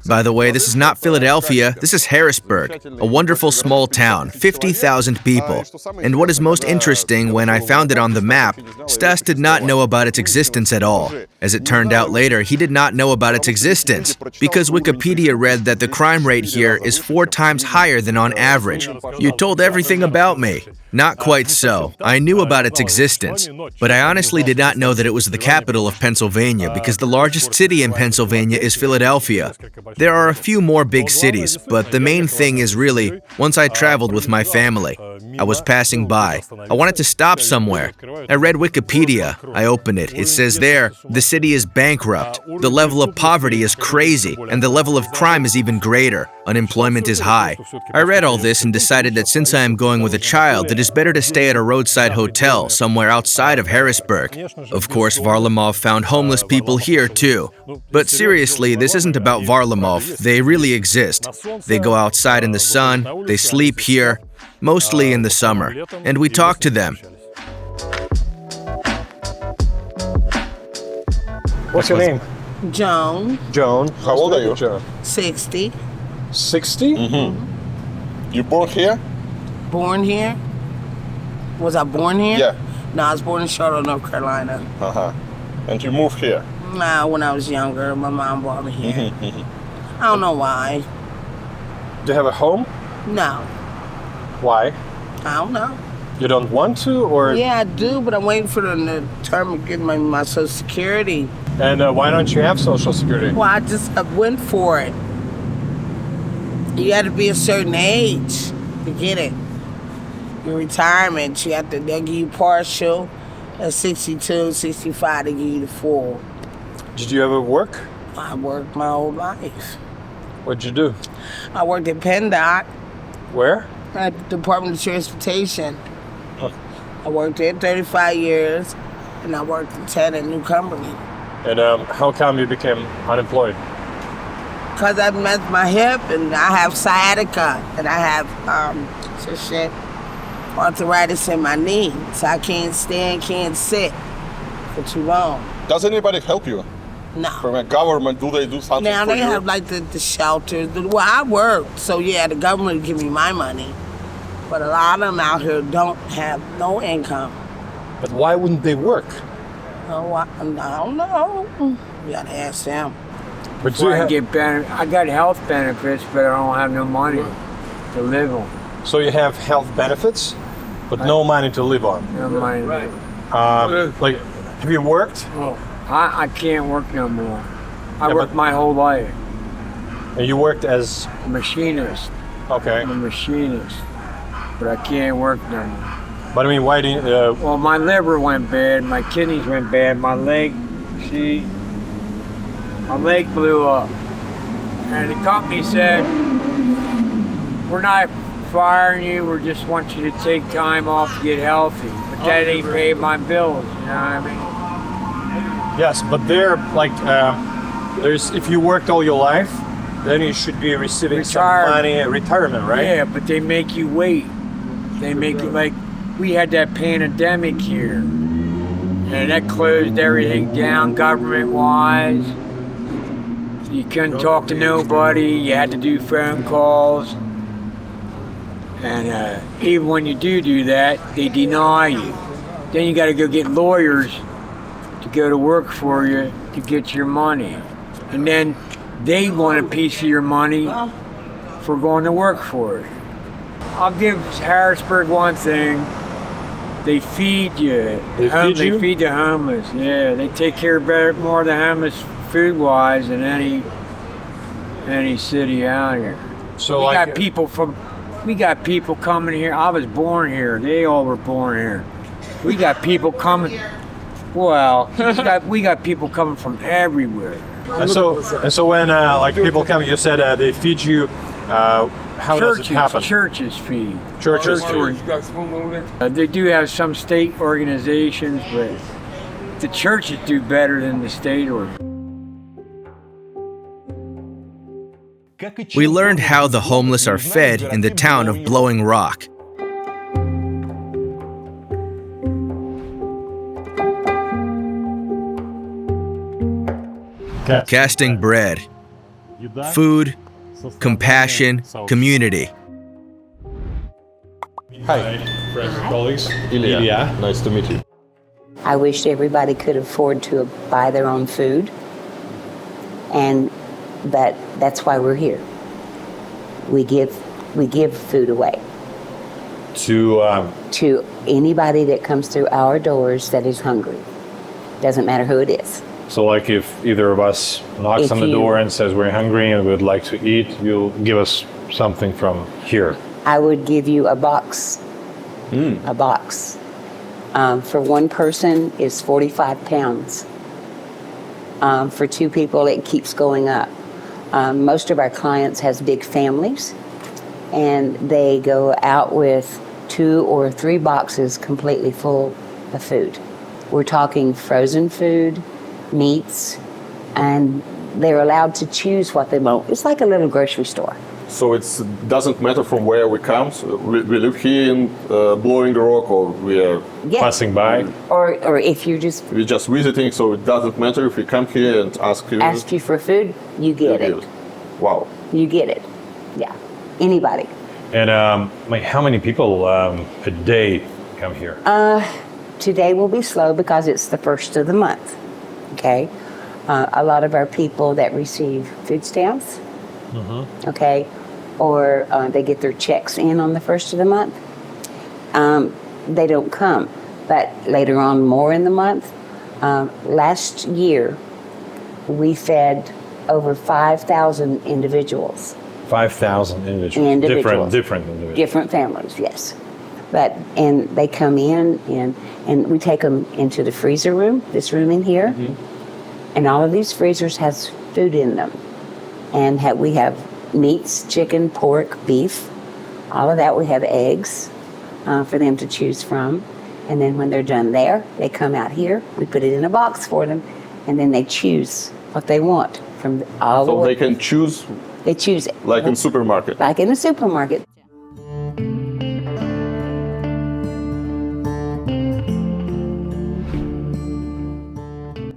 By the way, this is not Philadelphia, this is Harrisburg, a wonderful small town, 50,000 people. And what is most interesting, when I found it on the map, Stas did not know about its existence at all. As it turned out later, he did not know about its existence, because Wikipedia read that the crime rate here is 4 times higher than on average. You told everything about me. Not quite so. I knew about its existence, but I honestly did not know that it was the capital of Pennsylvania, because the largest city in Pennsylvania is Philadelphia. There are a few more big cities, but the main thing is really, once I traveled with my family, I was passing by. I wanted to stop somewhere. I read Wikipedia. I opened it. It says there, the city is bankrupt. The level of poverty is crazy, and the level of crime is even greater. Unemployment is high. I read all this and decided that since I am going with a child, it is better to stay at a roadside hotel somewhere outside of Harrisburg. Of course, Varlamov found homeless people here too. But seriously, this isn't about Varlamov. They really exist. They go outside in the sun, they sleep here, mostly in the summer, and we talk to them. What's your name? Joan. Joan. How old are you? Joan. 60. 60? Mm-hmm. You born here? Born here? Was I born here? Yeah. No, I was born in Charlotte, North Carolina. Uh-huh. And you moved here? Nah, when I was younger, my mom brought me here. I don't know why. Do you have a home? No. Why? I don't know. You don't want to, or? Yeah, I do, but I'm waiting for the term of getting my Social Security. And why don't you have Social Security? Well, I went for it. You had to be a certain age to get it. Your retirement, they'll give you partial. At 62, 65, they give you the full. Did you ever work? I worked my whole life. What'd you do? I worked at PennDOT. Where? At the Department of Transportation. Huh. I worked there 35 years, and I worked at 10 at a new company. And how come you became unemployed? Because I messed my hip, and I have sciatica, and I have arthritis in my knee, so I can't stand, can't sit for too long. Does anybody help you? No. From a government, do they do something now for you? Now they have like the shelters. Well, I worked, so yeah, the government give me my money. But a lot of them out here don't have no income. But why wouldn't they work? Oh, I don't know. You gotta ask them. But I got health benefits, but I don't have no money to live on. So you have health benefits, but no money to live on. No money. Right. Like, have you worked? Oh, I can't work no more. I worked my whole life. And you worked as? A machinist. Okay. I'm a machinist, but I can't work no more. But I mean, why do you? Well, my liver went bad, my kidneys went bad, my leg blew up. And the company said, we're not firing you, we just want you to take time off to get healthy. But that ain't paid my bills, you know what I mean? Yes, but they're like, if you worked all your life, then you should be receiving some money, retirement, right? Yeah, but they make you wait. They make you like, we had that pandemic here, and that closed everything down government-wise. You couldn't talk to nobody, you had to do phone calls. And even when you do that, they deny you. Then you gotta go get lawyers to go to work for you to get your money. And then they want a piece of your money for going to work for it. I'll give Harrisburg one thing. They feed you. They feed you? They feed the homeless. Yeah, they take care more of the homeless food-wise than any city out here. So we like, got people coming here. I was born here. They all were born here. We got people coming. Well, we got people coming from everywhere. and so when like people come, you said they feed you. How does it happen? Churches feed. Churches feed. They do have some state organizations, but the churches do better than the state organizations. We learned how the homeless are fed in the town of Blowing Rock. Casting bread, food, compassion, community. Hi, friends and colleagues. Ilya. Nice to meet you. I wish everybody could afford to buy their own food, but that's why we're here. We give food away to anybody that comes through our doors that is hungry. Doesn't matter who it is. So like if either of us knocks on the door and says we're hungry and would like to eat, you'll give us something from here. I would give you a box. A box. For one person is 45 pounds. For two people, it keeps going up. Most of our clients has big families, and they go out with 2 or 3 boxes completely full of food. We're talking frozen food, meats, and they're allowed to choose what they want. It's like a little grocery store. So it doesn't matter from where we come. So we live here in Blowing Rock, or we are passing by, or if we're just visiting. So it doesn't matter if we come here and ask you for food, you get it. Wow. You get it. Yeah. Anybody. And how many people a day come here? Today will be slow because it's the first of the month. Okay. A lot of our people that receive food stamps. Okay, or they get their checks in on the first of the month. They don't come, but later on, more in the month. Last year, we fed over 5,000 individuals. 5,000 individuals. Different individuals. Different families, yes. And they come in and we take them into the freezer room, this room in here, and all of these freezers has food in them. And we have meats, chicken, pork, beef, all of that. We have eggs for them to choose from. And then when they're done there, they come out here. We put it in a box for them, and then they choose what they want from all the way. So they can choose? They choose it. Like in supermarket? Like in a supermarket.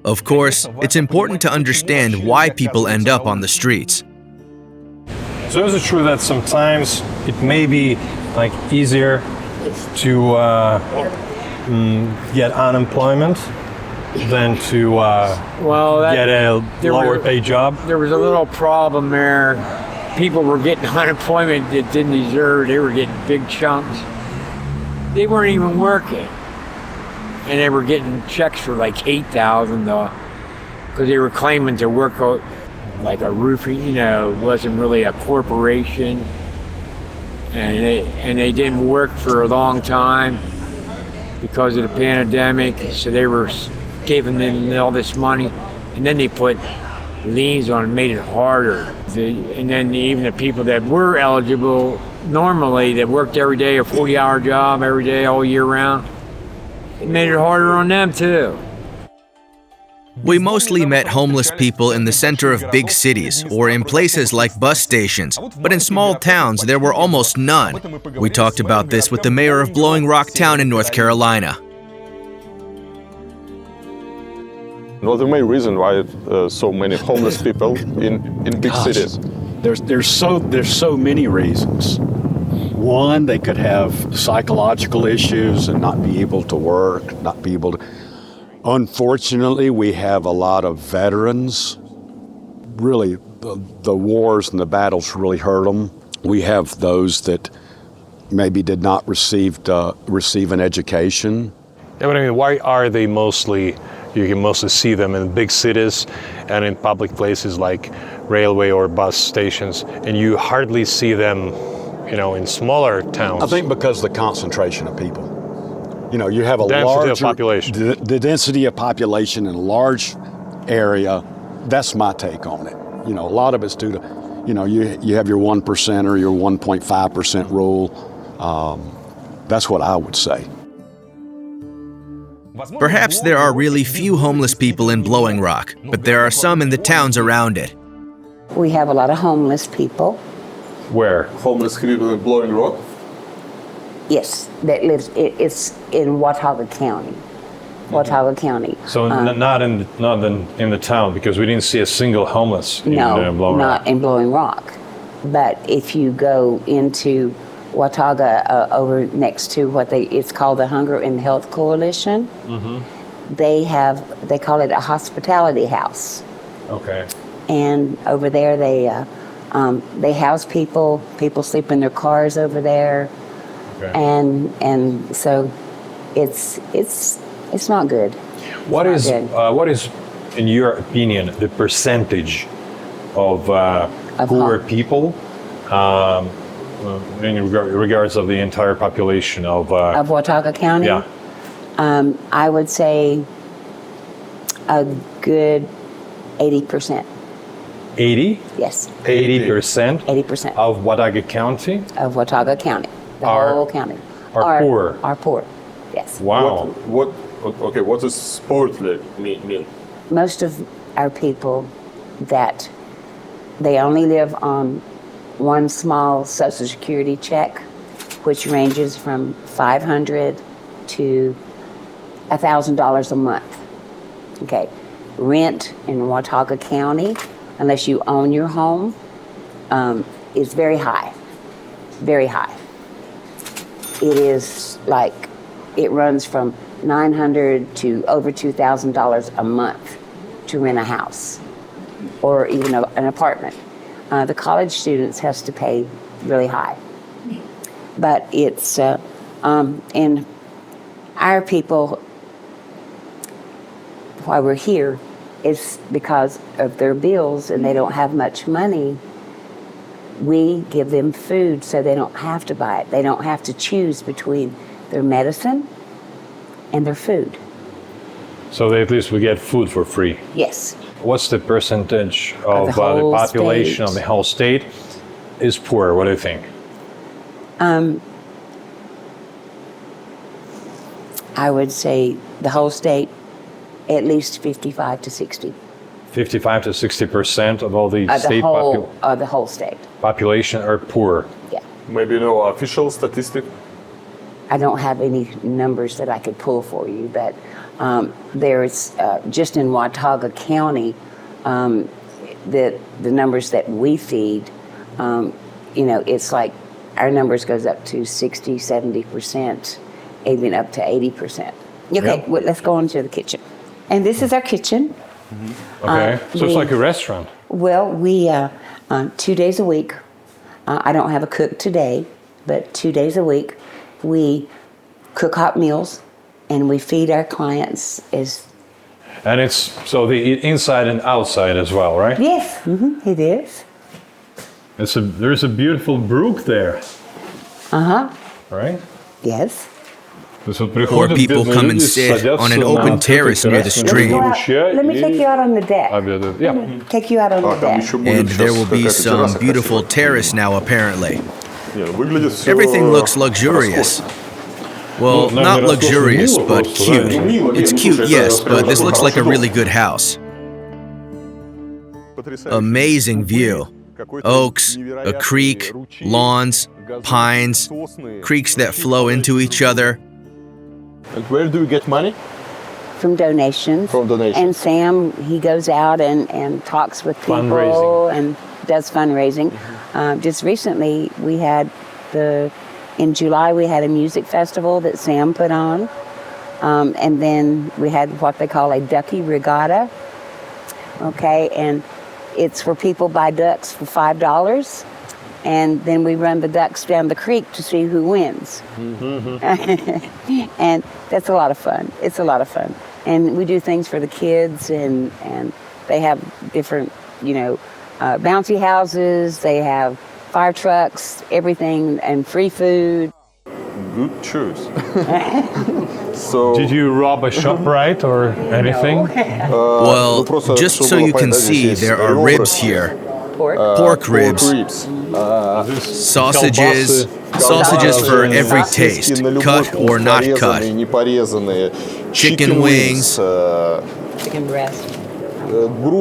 Of course, it's important to understand why people end up on the streets. So is it true that sometimes it may be like easier to get unemployment than to get a lower paid job? There was a little problem there. People were getting unemployment that didn't deserve. They were getting big chunks. They weren't even working. And they were getting checks for like $8,000 though, because they were claiming to work like a roofing, wasn't really a corporation, and they didn't work for a long time because of the pandemic. So they were giving them all this money, and then they put liens on it, made it harder. And then even the people that were eligible normally, that worked every day, a 40-hour job every day all year round, it made it harder on them too. We mostly met homeless people in the center of big cities or in places like bus stations, but in small towns there were almost none. We talked about this with the mayor of Blowing Rock Town in North Carolina. What's the main reason why so many homeless people in big cities? There's so many reasons. One, they could have psychological issues and not be able to work, not be able to. Unfortunately, we have a lot of veterans. Really, the wars and the battles really hurt them. We have those that maybe did not receive an education. Yeah, but I mean, why are they mostly, you can mostly see them in big cities and in public places like railway or bus stations, and you hardly see them, in smaller towns? I think because of the concentration of people. You have a density larger of population. The density of population in a large area. That's my take on it. A lot of it's due to, you have your 1% or your 1.5% rule. That's what I would say. Perhaps there are really few homeless people in Blowing Rock, but there are some in the towns around it. We have a lot of homeless people. Where? Homeless people in Blowing Rock? Yes, that lives. It's in Watauga County. Watauga County. So not in the town, because we didn't see a single homeless in Blowing Rock. Not in Blowing Rock. But if you go into Watauga, over next to it's called the Hunger and Health Coalition, they call it a hospitality house. Okay. And over there they house people. People sleep in their cars over there. Okay. And so it's not good. What is, in your opinion, the percentage of poor people in regards of the entire population of Watauga County? Yeah. I would say a good 80%. 80? Yes. 80%? 80%. Of Watauga County? Of Watauga County. The whole county. Are poor? Are poor, yes. Wow. What does sport mean? Most of our people that they only live on one small Social Security check, which ranges from $500 to $1,000 a month. Okay. Rent in Watauga County, unless you own your home, is very high. Very high. It runs from $900 to over $2,000 a month to rent a house or even an apartment. The college students has to pay really high. But it's, and our people, why we're here, is because of their bills and they don't have much money. We give them food so they don't have to buy it. They don't have to choose between their medicine and their food. So they at least we get food for free? Yes. What's the percentage of the population of the whole state is poor? What do you think? I would say the whole state, at least 55 to 60. 55 to 60% of all the state the whole state population are poor. Yeah. Maybe official statistic? I don't have any numbers that I could pull for you, but there's just in Watauga County, the numbers that we feed, it's like our numbers goes up to 60, 70%, even up to 80%. Okay, Yep. well, let's go on to the kitchen. And this is our kitchen. Okay, so it's like a restaurant. Well, we 2 days a week. I don't have a cook today, but 2 days a week we cook hot meals and we feed our clients. And it's so the inside and outside as well, right? Yes, it is. There's a beautiful brook there. Right? Yes. Poor people come and sit on an open terrace near the stream. Let me take you out on the deck. Yeah. Take you out on the deck. And there will be some beautiful terrace now, apparently. Everything looks luxurious. Well, not luxurious, but cute. It's cute, yes, but this looks like a really good house. Amazing view. Oaks, a creek, lawns, pines, creeks that flow into each other. And where do you get money? From donations. From donations. And Sam, he goes out and talks with people and does fundraising. Just recently, we had in July, we had a music festival that Sam put on. And then we had what they call a ducky regatta. Okay, and it's where people buy ducks for $5. And then we run the ducks down the creek to see who wins. And that's a lot of fun. It's a lot of fun. And we do things for the kids, and they have different, bouncy houses, they have fire trucks, everything, and free food. Good choice. So, did you rob a ShopRite or anything? Well, just so you can see, there are ribs here. Pork ribs. Sausages for every taste, cut or not cut. Chicken wings.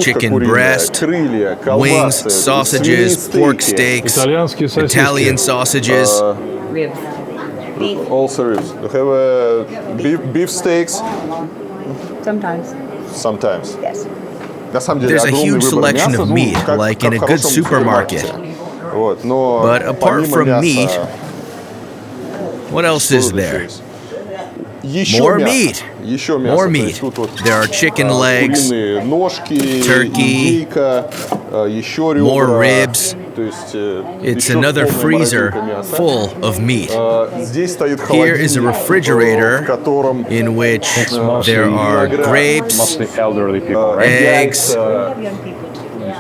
Chicken breast, wings, sausages, pork steaks, Italian sausages. Ribs. Also ribs. You have beef steaks? Sometimes. Sometimes. Yes. There's a huge selection of meat, like in a good supermarket. But apart from meat, what else is there? More meat. More meat. There are chicken legs, turkey, more ribs. It's another freezer full of meat. Here is a refrigerator in which there are grapes, eggs.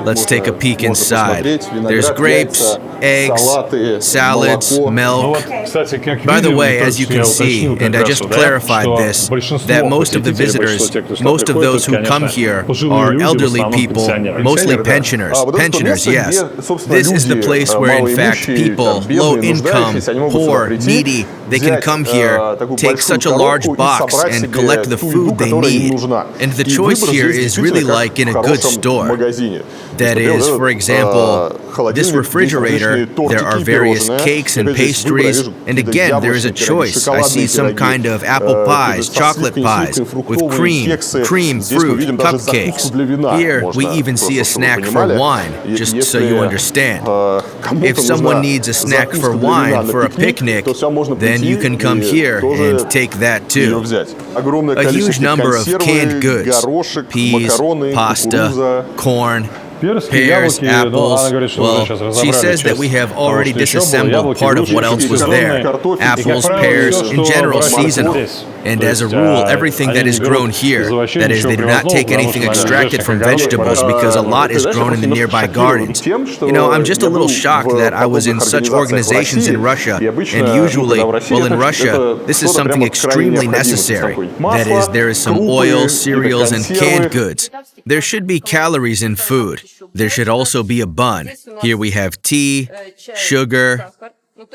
Let's take a peek inside. There's grapes, eggs, salads, milk. By the way, as you can see, and I just clarified this, that most of the visitors, most of those who come here are elderly people, mostly pensioners. Pensioners, yes. This is the place where, in fact, people, low income, poor, needy, they can come here, take such a large box and collect the food they need. And the choice here is really like in a good store. That is, for example, this refrigerator, there are various cakes and pastries, and again, there is a choice. I see some kind of apple pies, chocolate pies, with cream, fruit, cupcakes. Here, we even see a snack for wine, just so you understand. If someone needs a snack for wine for a picnic, then you can come here and take that too. A huge number of canned goods, peas, pasta, corn, pears, apples. Well, she says that we have already disassembled part of what else was there. Apples, pears, in general seasonal. And as a rule, everything that is grown here, that is, they do not take anything extracted from vegetables because a lot is grown in the nearby gardens. I'm just a little shocked that I was in such organizations in Russia, and usually, well, in Russia, this is something extremely necessary. That is, there is some oil, cereals, and canned goods. There should be calories in food. There should also be a bun. Here we have tea, sugar.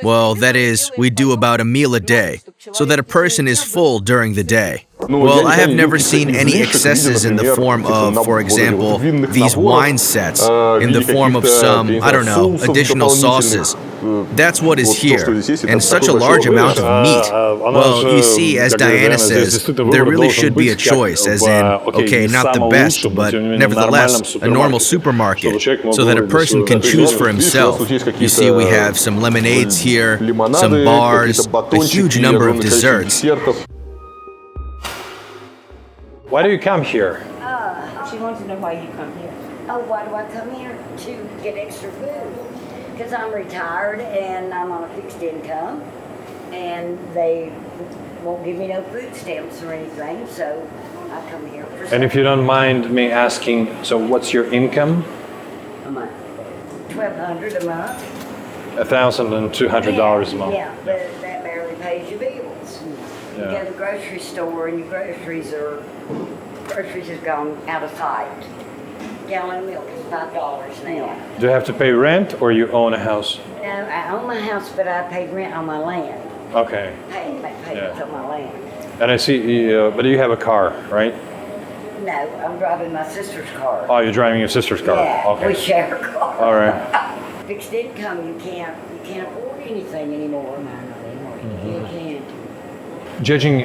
Well, that is, we do about a meal a day, so that a person is full during the day. Well, I have never seen any excesses in the form of, for example, these wine sets, in the form of some, I don't know, additional sauces. That's what is here, and such a large amount of meat. Well, you see, as Diana says, there really should be a choice, as in, okay, not the best, but nevertheless, a normal supermarket, so that a person can choose for himself. You see, we have some lemonades here, some bars, a huge number of desserts. Why do you come here? She wants to know why you come here. Oh, why do I come here? To get extra food. Because I'm retired and I'm on a fixed income, and they won't give me no food stamps or anything, so I come here for And if you don't mind me asking, so what's your income? a month. $1,200 a month. $1,200 a month. Yeah, but that barely pays your bills. You go to the grocery store and your groceries have gone out of sight. Gallon of milk is $5 now. Do you have to pay rent or you own a house? No, I own my house, but I pay rent on my land. Okay. Pay on my land. And I see, but you have a car, right? No, I'm driving my sister's car. Oh, you're driving your sister's car. Yeah, Okay. we share a car. All right. Fixed income, you can't afford anything anymore. You can't. Judging,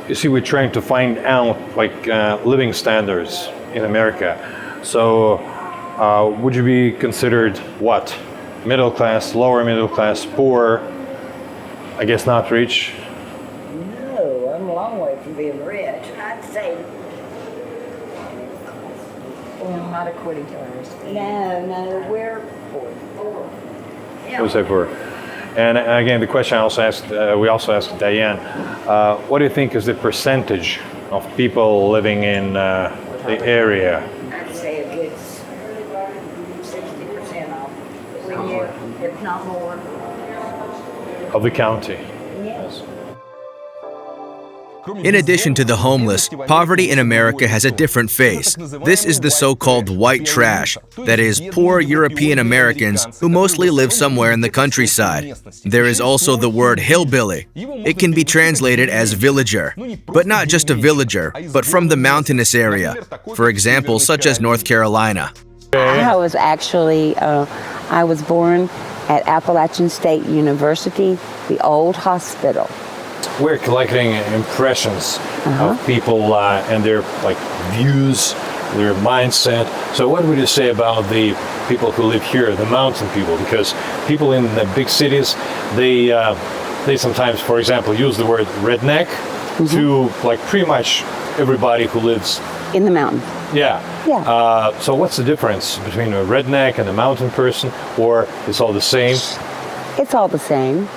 you see, we're trying to find out like living standards in America. So, would you be considered what? Middle class, lower middle class, poor? I guess not rich. No, I'm a long way from being No, not according to ours. No, we're 4. I would say 4. And again, the question I also asked, we also asked Diane, what do you think is the percentage of people living in the area? I'd say a good 60% off. When you, if not more. Of the county? Yes. In addition to the homeless, poverty in America has a different face. This is the so-called white trash, that is, poor European Americans who mostly live somewhere in the countryside. There is also the word hillbilly. It can be translated as villager, but not just a villager, but from the mountainous area, for example, such as North Carolina. I was actually, I was born at Appalachian State University, the old hospital. We're collecting impressions of people and their views, their mindset. So what would you say about the people who live here, the mountain people? Because people in the big cities, they sometimes, for example, use the word redneck to pretty much everybody who lives in the mountain. Yeah. So what's the difference between a redneck and a mountain person, or it's all the same? It's all the same.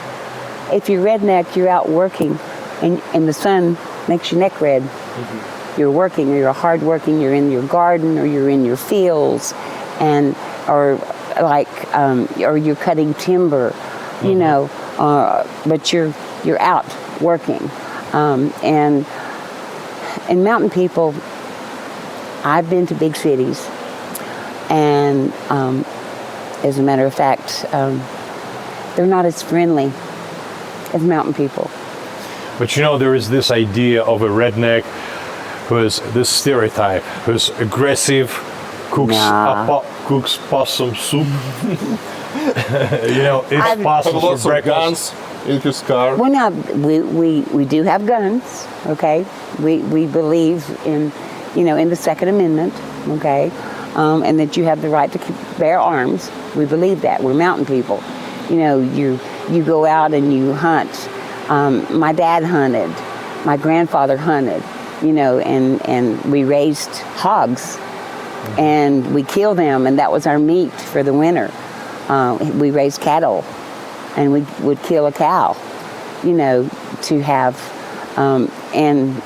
If you're redneck, you're out working, and the sun makes your neck red. You're working, or you're hard working. You're in your garden, or you're in your fields, or you're cutting timber, you know. But you're out working, and mountain people. I've been to big cities, and as a matter of fact, they're not as friendly as mountain people. But you know, there is this idea of a redneck who's this stereotype, who's aggressive, cooks possum soup. You know, eats possums for breakfast. In his car. Well, now we do have guns. Okay, we believe in, you know, in the Second Amendment. Okay, and that you have the right to bear arms. We believe that. We're mountain people. You know, you go out and you hunt. My dad hunted. My grandfather hunted. You know, and we raised hogs, and we killed them, and that was our meat for the winter. We raised cattle, and we would kill a cow, you know, to have,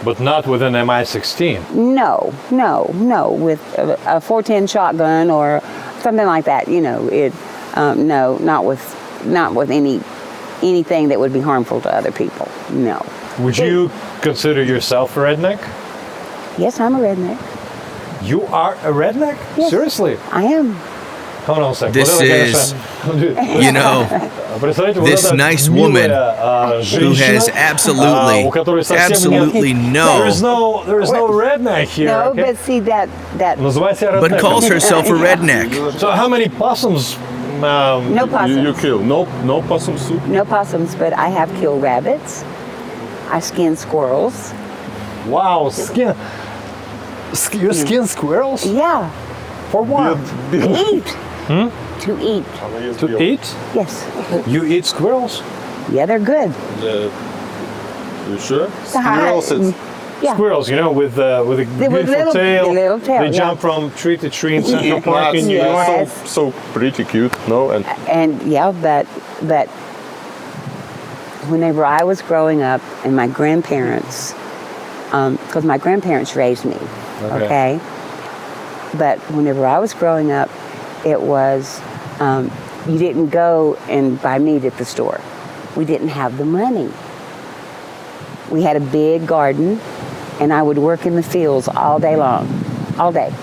But not with an MI-16. No, with a 410 shotgun or something like that, you know. No, not with anything that would be harmful to other people. No. Would you consider yourself a redneck? Yes, I'm a redneck. You are a redneck? Yes, seriously? I am. Hold on a second. This is, you know, this nice woman who has absolutely no... There is no redneck here. No, okay? but see that... But calls herself a redneck. So how many possums? No possums. You kill? No possum soup? No possums, but I have killed rabbits. I skin squirrels. Wow, you skin squirrels? Yeah. For what? To eat. To eat. To eat? Yes. You eat squirrels? Yeah, they're good. You sure? Squirrels. Yeah. Squirrels, you know, with a beautiful tail. They jump from tree to tree in Central Park in New York. Yes. So pretty cute, no? And yeah, but whenever I was growing up, and my grandparents, because my grandparents raised me, okay? But whenever I was growing up, it was, you didn't go and buy meat at the store. We didn't have the money. We had a big garden, and I would work in the fields all day long, all day,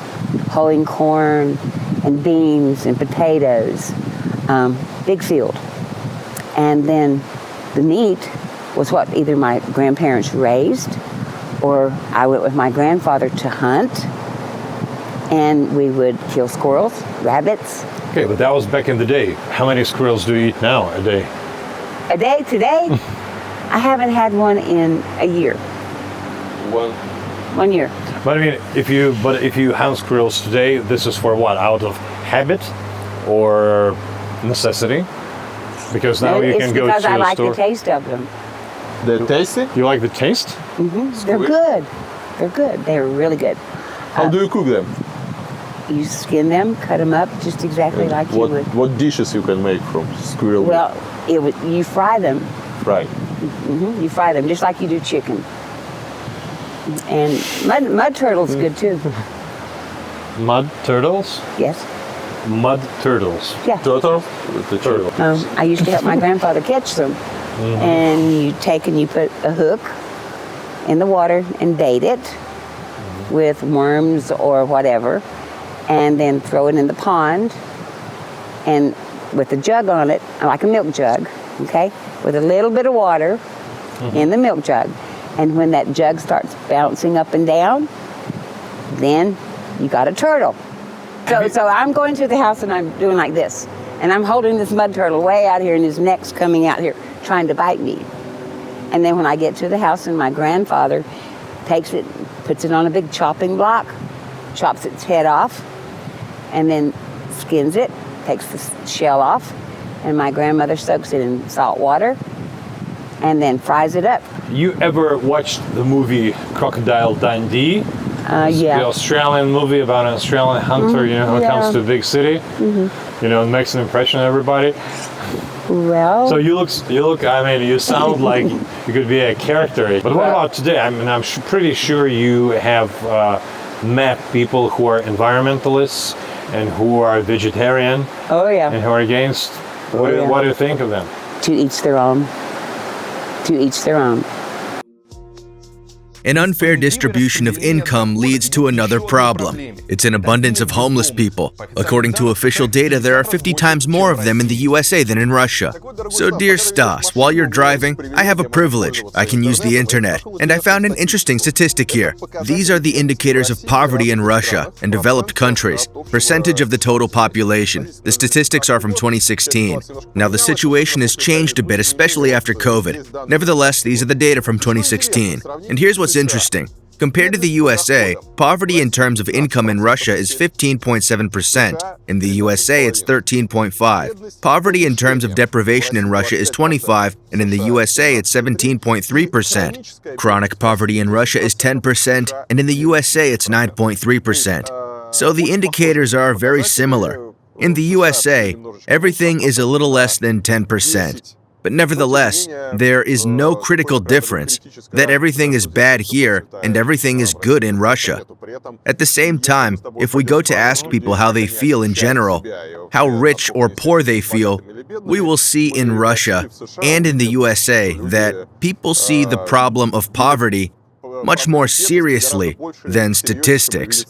hoeing corn and beans and potatoes, big field. And then the meat was what either my grandparents raised, or I went with my grandfather to hunt, and we would kill squirrels, rabbits. Okay, but that was back in the day. How many squirrels do you eat now a day? A day today? I haven't had one in a year. 1 year. But I mean, if you hunt squirrels today, this is for what? Out of habit or necessity? Because now you can go to the store. It's because I like the taste of them. They're tasty? You like the taste? Mm-hmm. They're good. They're good. They're really good. How do you cook them? You skin them, cut them up just exactly like you would. What dishes you can make from squirrel meat? Well, you fry them. Right. You fry them just like you do chicken. And mud turtle's good too. Mud turtles? Yes. Mud turtles. Yeah. Turtle? The turtle. I used to help my grandfather catch them. And you take and you put a hook in the water and bait it with worms or whatever, and then throw it in the pond, and with a jug on it, like a milk jug, okay, with a little bit of water in the milk jug. And when that jug starts bouncing up and down, then you got a turtle. So I'm going to the house and I'm doing like this, and I'm holding this mud turtle way out here, and his neck's coming out here trying to bite me. And then when I get to the house, and my grandfather takes it, puts it on a big chopping block, chops its head off, and then skins it, takes the shell off, and my grandmother soaks it in salt water and then fries it up. You ever watched the movie Crocodile Dundee? Yeah. The Australian movie about an Australian hunter, who comes to a big city, and makes an impression on everybody. Well. So you look. I mean, you sound like you could be a character. But what about today? I mean, I'm pretty sure you have met people who are environmentalists and who are vegetarian. Oh yeah. And who are against. What do you think of them? To each their own. To each their own. An unfair distribution of income leads to another problem. It's an abundance of homeless people. According to official data, there are 50 times more of them in the USA than in Russia. So dear Stas, while you're driving, I have a privilege. I can use the internet. And I found an interesting statistic here. These are the indicators of poverty in Russia and developed countries. Percentage of the total population. The statistics are from 2016. Now the situation has changed a bit, especially after COVID. Nevertheless, these are the data from 2016. And here's what's interesting. Compared to the USA, poverty in terms of income in Russia is 15.7%. In the USA, it's 13.5%. Poverty in terms of deprivation in Russia is 25%, and in the USA, it's 17.3%. Chronic poverty in Russia is 10%, and in the USA, it's 9.3%. So the indicators are very similar. In the USA, everything is a little less than 10%. But nevertheless, there is no critical difference that everything is bad here and everything is good in Russia. At the same time, if we go to ask people how they feel in general, how rich or poor they feel, we will see in Russia and in the USA that people see the problem of poverty much more seriously than statistics.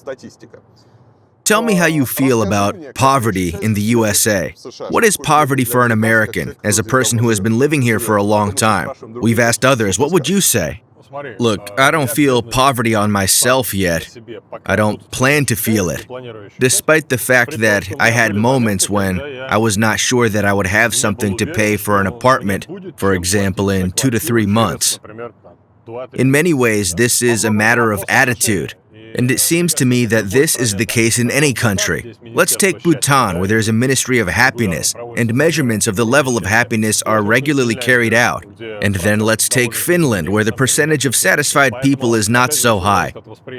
Tell me how you feel about poverty in the USA. What is poverty for an American, as a person who has been living here for a long time? We've asked others, what would you say? Look, I don't feel poverty on myself yet. I don't plan to feel it, despite the fact that I had moments when I was not sure that I would have something to pay for an apartment, for example, in 2 to 3 months. In many ways, this is a matter of attitude. And it seems to me that this is the case in any country. Let's take Bhutan, where there's a Ministry of Happiness, and measurements of the level of happiness are regularly carried out. And then let's take Finland, where the percentage of satisfied people is not so high.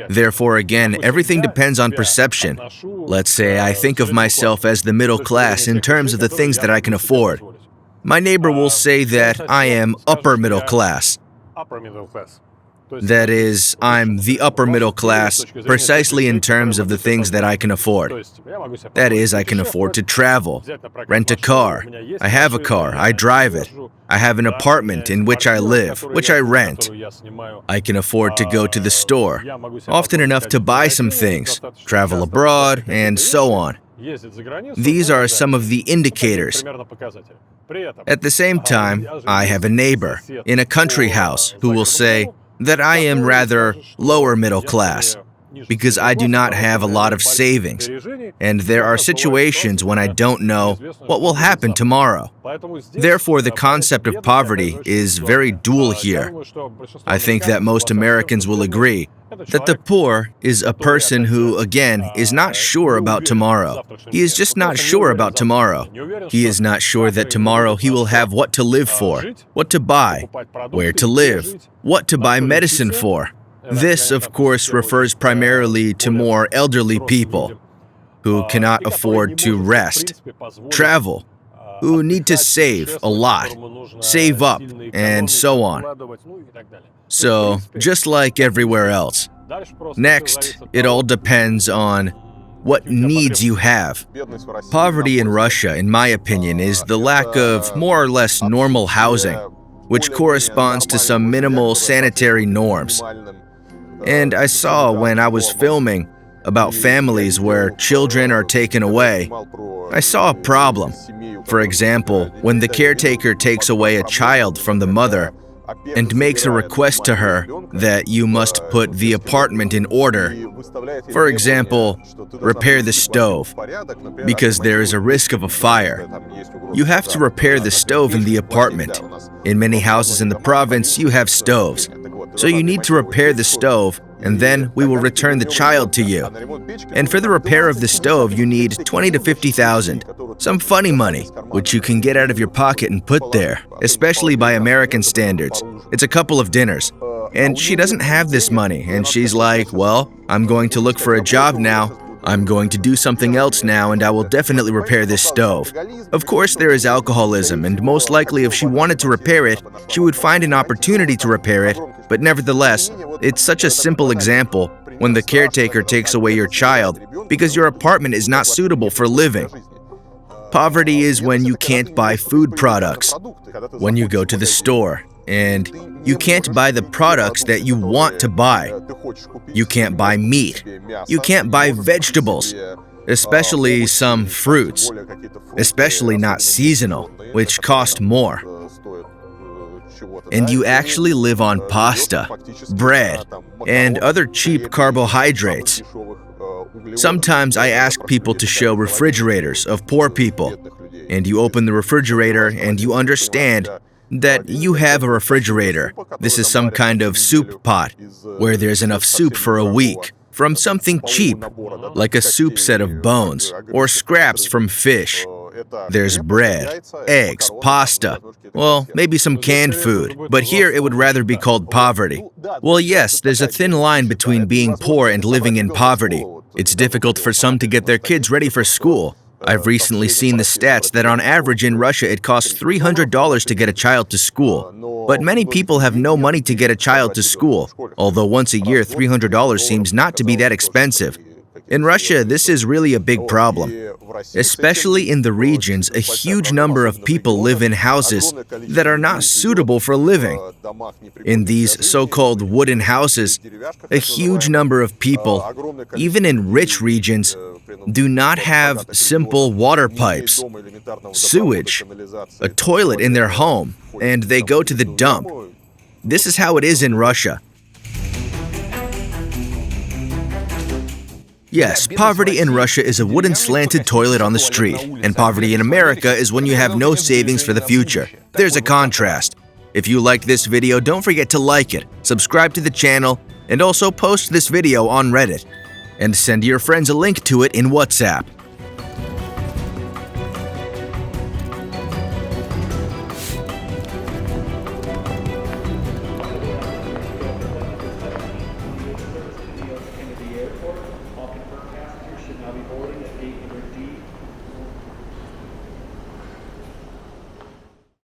Therefore, again, everything depends on perception. Let's say I think of myself as the middle class in terms of the things that I can afford. My neighbor will say that I am upper middle class. That is, I'm the upper middle class precisely in terms of the things that I can afford. That is, I can afford to travel, rent a car. I have a car, I drive it. I have an apartment in which I live, which I rent. I can afford to go to the store, often enough to buy some things, travel abroad, and so on. These are some of the indicators. At the same time, I have a neighbor in a country house who will say that I am rather lower middle class because I do not have a lot of savings, and there are situations when I don't know what will happen tomorrow. Therefore, the concept of poverty is very dual here. I think that most Americans will agree that the poor is a person who, again, is not sure about tomorrow. He is just not sure about tomorrow. He is not sure that tomorrow he will have what to live for, what to buy, where to live, what to buy medicine for. This, of course, refers primarily to more elderly people. who cannot afford to rest, travel, who need to save a lot, save up, and so on. So, just like everywhere else. Next, it all depends on what needs you have. Poverty in Russia, in my opinion, is the lack of more or less normal housing, which corresponds to some minimal sanitary norms. And I saw when I was filming about families where children are taken away, I saw a problem. For example, when the caretaker takes away a child from the mother and makes a request to her that you must put the apartment in order. For example, repair the stove, because there is a risk of a fire. You have to repair the stove in the apartment. In many houses in the province, you have stoves. So you need to repair the stove, and then we will return the child to you. And for the repair of the stove, you need 20 to 50,000. Some funny money, which you can get out of your pocket and put there, especially by American standards. It's a couple of dinners. And she doesn't have this money, and she's like, well, I'm going to look for a job now. I'm going to do something else now, and I will definitely repair this stove. Of course, there is alcoholism, and most likely if she wanted to repair it, she would find an opportunity to repair it, but nevertheless, it's such a simple example when the caretaker takes away your child because your apartment is not suitable for living. Poverty is when you can't buy food products, when you go to the store, and you can't buy the products that you want to buy. You can't buy meat. You can't buy vegetables, especially some fruits, especially not seasonal, which cost more. And you actually live on pasta, bread, and other cheap carbohydrates. Sometimes I ask people to show refrigerators of poor people, and you open the refrigerator and you understand that you have a refrigerator. This is some kind of soup pot, where there's enough soup for a week, from something cheap, like a soup set of bones, or scraps from fish. There's bread, eggs, pasta, well, maybe some canned food, but here it would rather be called poverty. Well, yes, there's a thin line between being poor and living in poverty. It's difficult for some to get their kids ready for school. I've recently seen the stats that on average in Russia it costs $300 to get a child to school. But many people have no money to get a child to school, although once a year $300 seems not to be that expensive. In Russia, this is really a big problem. Especially in the regions, a huge number of people live in houses that are not suitable for living. In these so-called wooden houses, a huge number of people, even in rich regions, do not have simple water pipes, sewage, a toilet in their home, and they go to the dump. This is how it is in Russia. Yes, poverty in Russia is a wooden slanted toilet on the street, and poverty in America is when you have no savings for the future. There's a contrast. If you liked this video, don't forget to like it, subscribe to the channel, and also post this video on Reddit. And send your friends a link to it in WhatsApp. Should now be